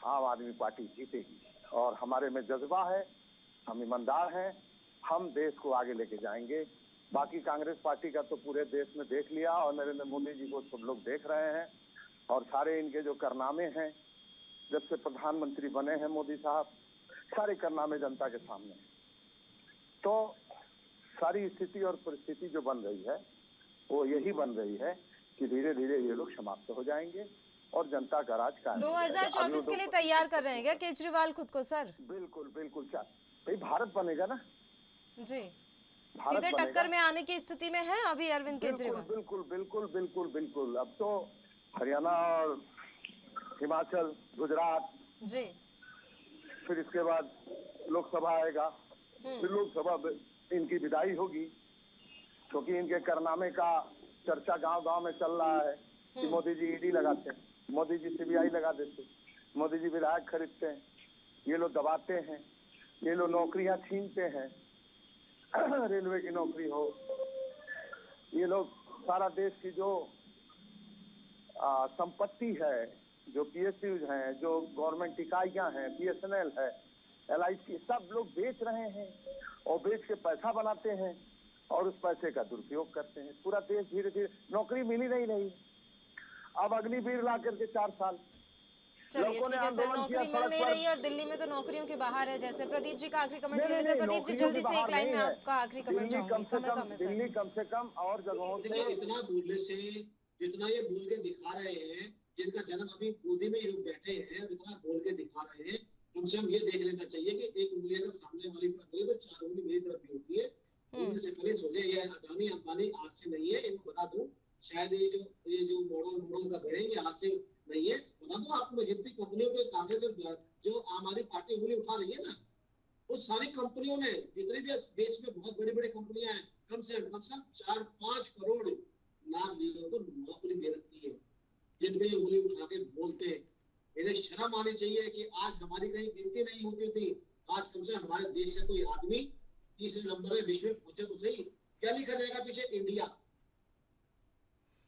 आम आदमी पार्टी जीतेगी और हमारे में जज्बा है, हम ईमानदार हैं, हम देश को आगे लेके जाएंगे। बाकी कांग्रेस पार्टी का तो पूरे देश में देख लिया और नरेंद्र मोदी जी को सब लोग देख रहे हैं और सारे इनके जो कारनामे हैं जब से प्रधानमंत्री बने हैं मोदी साहब, सारे कारनामे जनता के सामने हैं। तो सारी स्थिति और परिस्थिति जो बन रही है वो यही बन रही है कि धीरे धीरे ये लोग समाप्त हो जाएंगे और जनता का राज कायम। 2024 के लिए तैयार कर रहे हैं क्या केजरीवाल खुद को सर? बिल्कुल बिल्कुल भाई, भारत बनेगा ना जी, सीधे टक्कर में आने की स्थिति में है अभी अरविंद केजरीवाल। बिल्कुल बिल्कुल बिल्कुल बिल्कुल। अब तो हरियाणा और हिमाचल, गुजरात जी, फिर इसके बाद लोकसभा आएगा, फिर लोकसभा इनकी विदाई होगी, क्योंकि इनके कारनामे का चर्चा गांव गांव में चल रहा है। कि मोदी जी ईडी लगाते हैं, मोदी जी सीबीआई लगा देते, मोदी जी विधायक खरीदते हैं, ये लोग दबाते हैं, ये लोग नौकरियां छीनते हैं, रेलवे की नौकरी हो, ये लोग सारा देश की जो संपत्ति है, जो पीएसयूज हैं, जो गवर्नमेंट इकाइयां हैं, बीएसएनएल है, एलआईसी, सब लोग बेच रहे हैं और बेच के पैसा बनाते हैं और उस पैसे का दुरुपयोग करते हैं। पूरा देश धीरे धीरे, नौकरी मिली नहीं। अब अग्निवीर ला करके 4 साल चलिए लोगों ठीक ने है सर, आंदोलन नौकरी किया मिल सड़क नहीं पर। रही है और दिल्ली में तो नौकरियों के बाहर है। जैसे प्रदीप जी का आखिरी कमेंट ले नहीं, लेते हैं। नहीं, प्रदीप जी नौकरियों जल्दी के से एक बाहर लाइन में नहीं है। आपका आखिरी कमेंट दिल्ली चाहूंगी, समय कम है सर। दिल्ली कम से कम और जगहों से देखिए, इतना बोलने से, जितना ये बोल के दिखा रहे हैं, जिनका जन्म अभी गोदी में ये लोग बैठे हैं और इतना बोल के दिखा रहे हैं, कम से कम ये देख लेना चाहिए कि एक उंगली अगर सामने वाली पर होगी तो 4 उंगली मेरी तरफ भी होती है। उनमें से पहले सोचे ये अडानी अंबानी आज से नहीं है, इनको बता दूं, शायद ये जो मॉडल कर रहे हैं ये आज से नहीं है। बता दूं आपको, जितनी कंपनियों पे कागज जो आम आदमी पार्टी उंगली उठा रही है ना, उस सारी कंपनियों ने, जितनी भी देश में बहुत बड़ी बड़ी कंपनियां हैं, कम से कम 4-5 करोड़ नागरिकों को नौकरी दे रखी है, जिन पे उंगली उठा के बोलते हैं। इन्हें शर्म आनी चाहिए कि आज हमारी कहीं गिनती नहीं होती थी, आज कम से हमारे देश से कोई आदमी तीसरे नंबर में विश्व में पहुंचे तो सही। क्या लिखा जाएगा पीछे? इंडिया।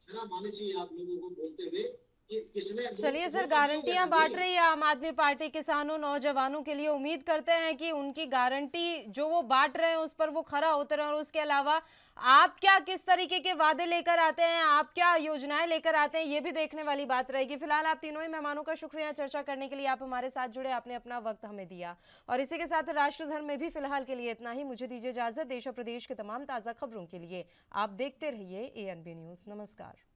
शर्म आनी चाहिए आप लोगों को बोलते हुए कि किसने। चलिए सर, गारंटियां बांट रही है आम आदमी पार्टी किसानों नौजवानों के लिए। उम्मीद करते हैं कि उनकी गारंटी जो वो बांट रहे हैं उस पर वो खरा उतरे। और उसके अलावा आप क्या किस तरीके के वादे लेकर आते हैं, आप क्या योजनाएं लेकर आते हैं, ये भी देखने वाली बात रहेगी। फिलहाल आप तीनों ही मेहमानों का शुक्रिया चर्चा करने के लिए, आप हमारे साथ जुड़े, आपने अपना वक्त हमें दिया। और इसी के साथ राष्ट्रधर्म में भी फिलहाल के लिए इतना ही। मुझे दीजिए इजाजत। देश और प्रदेश के तमाम ताज़ा खबरों के लिए आप देखते रहिए ANB न्यूज़। नमस्कार।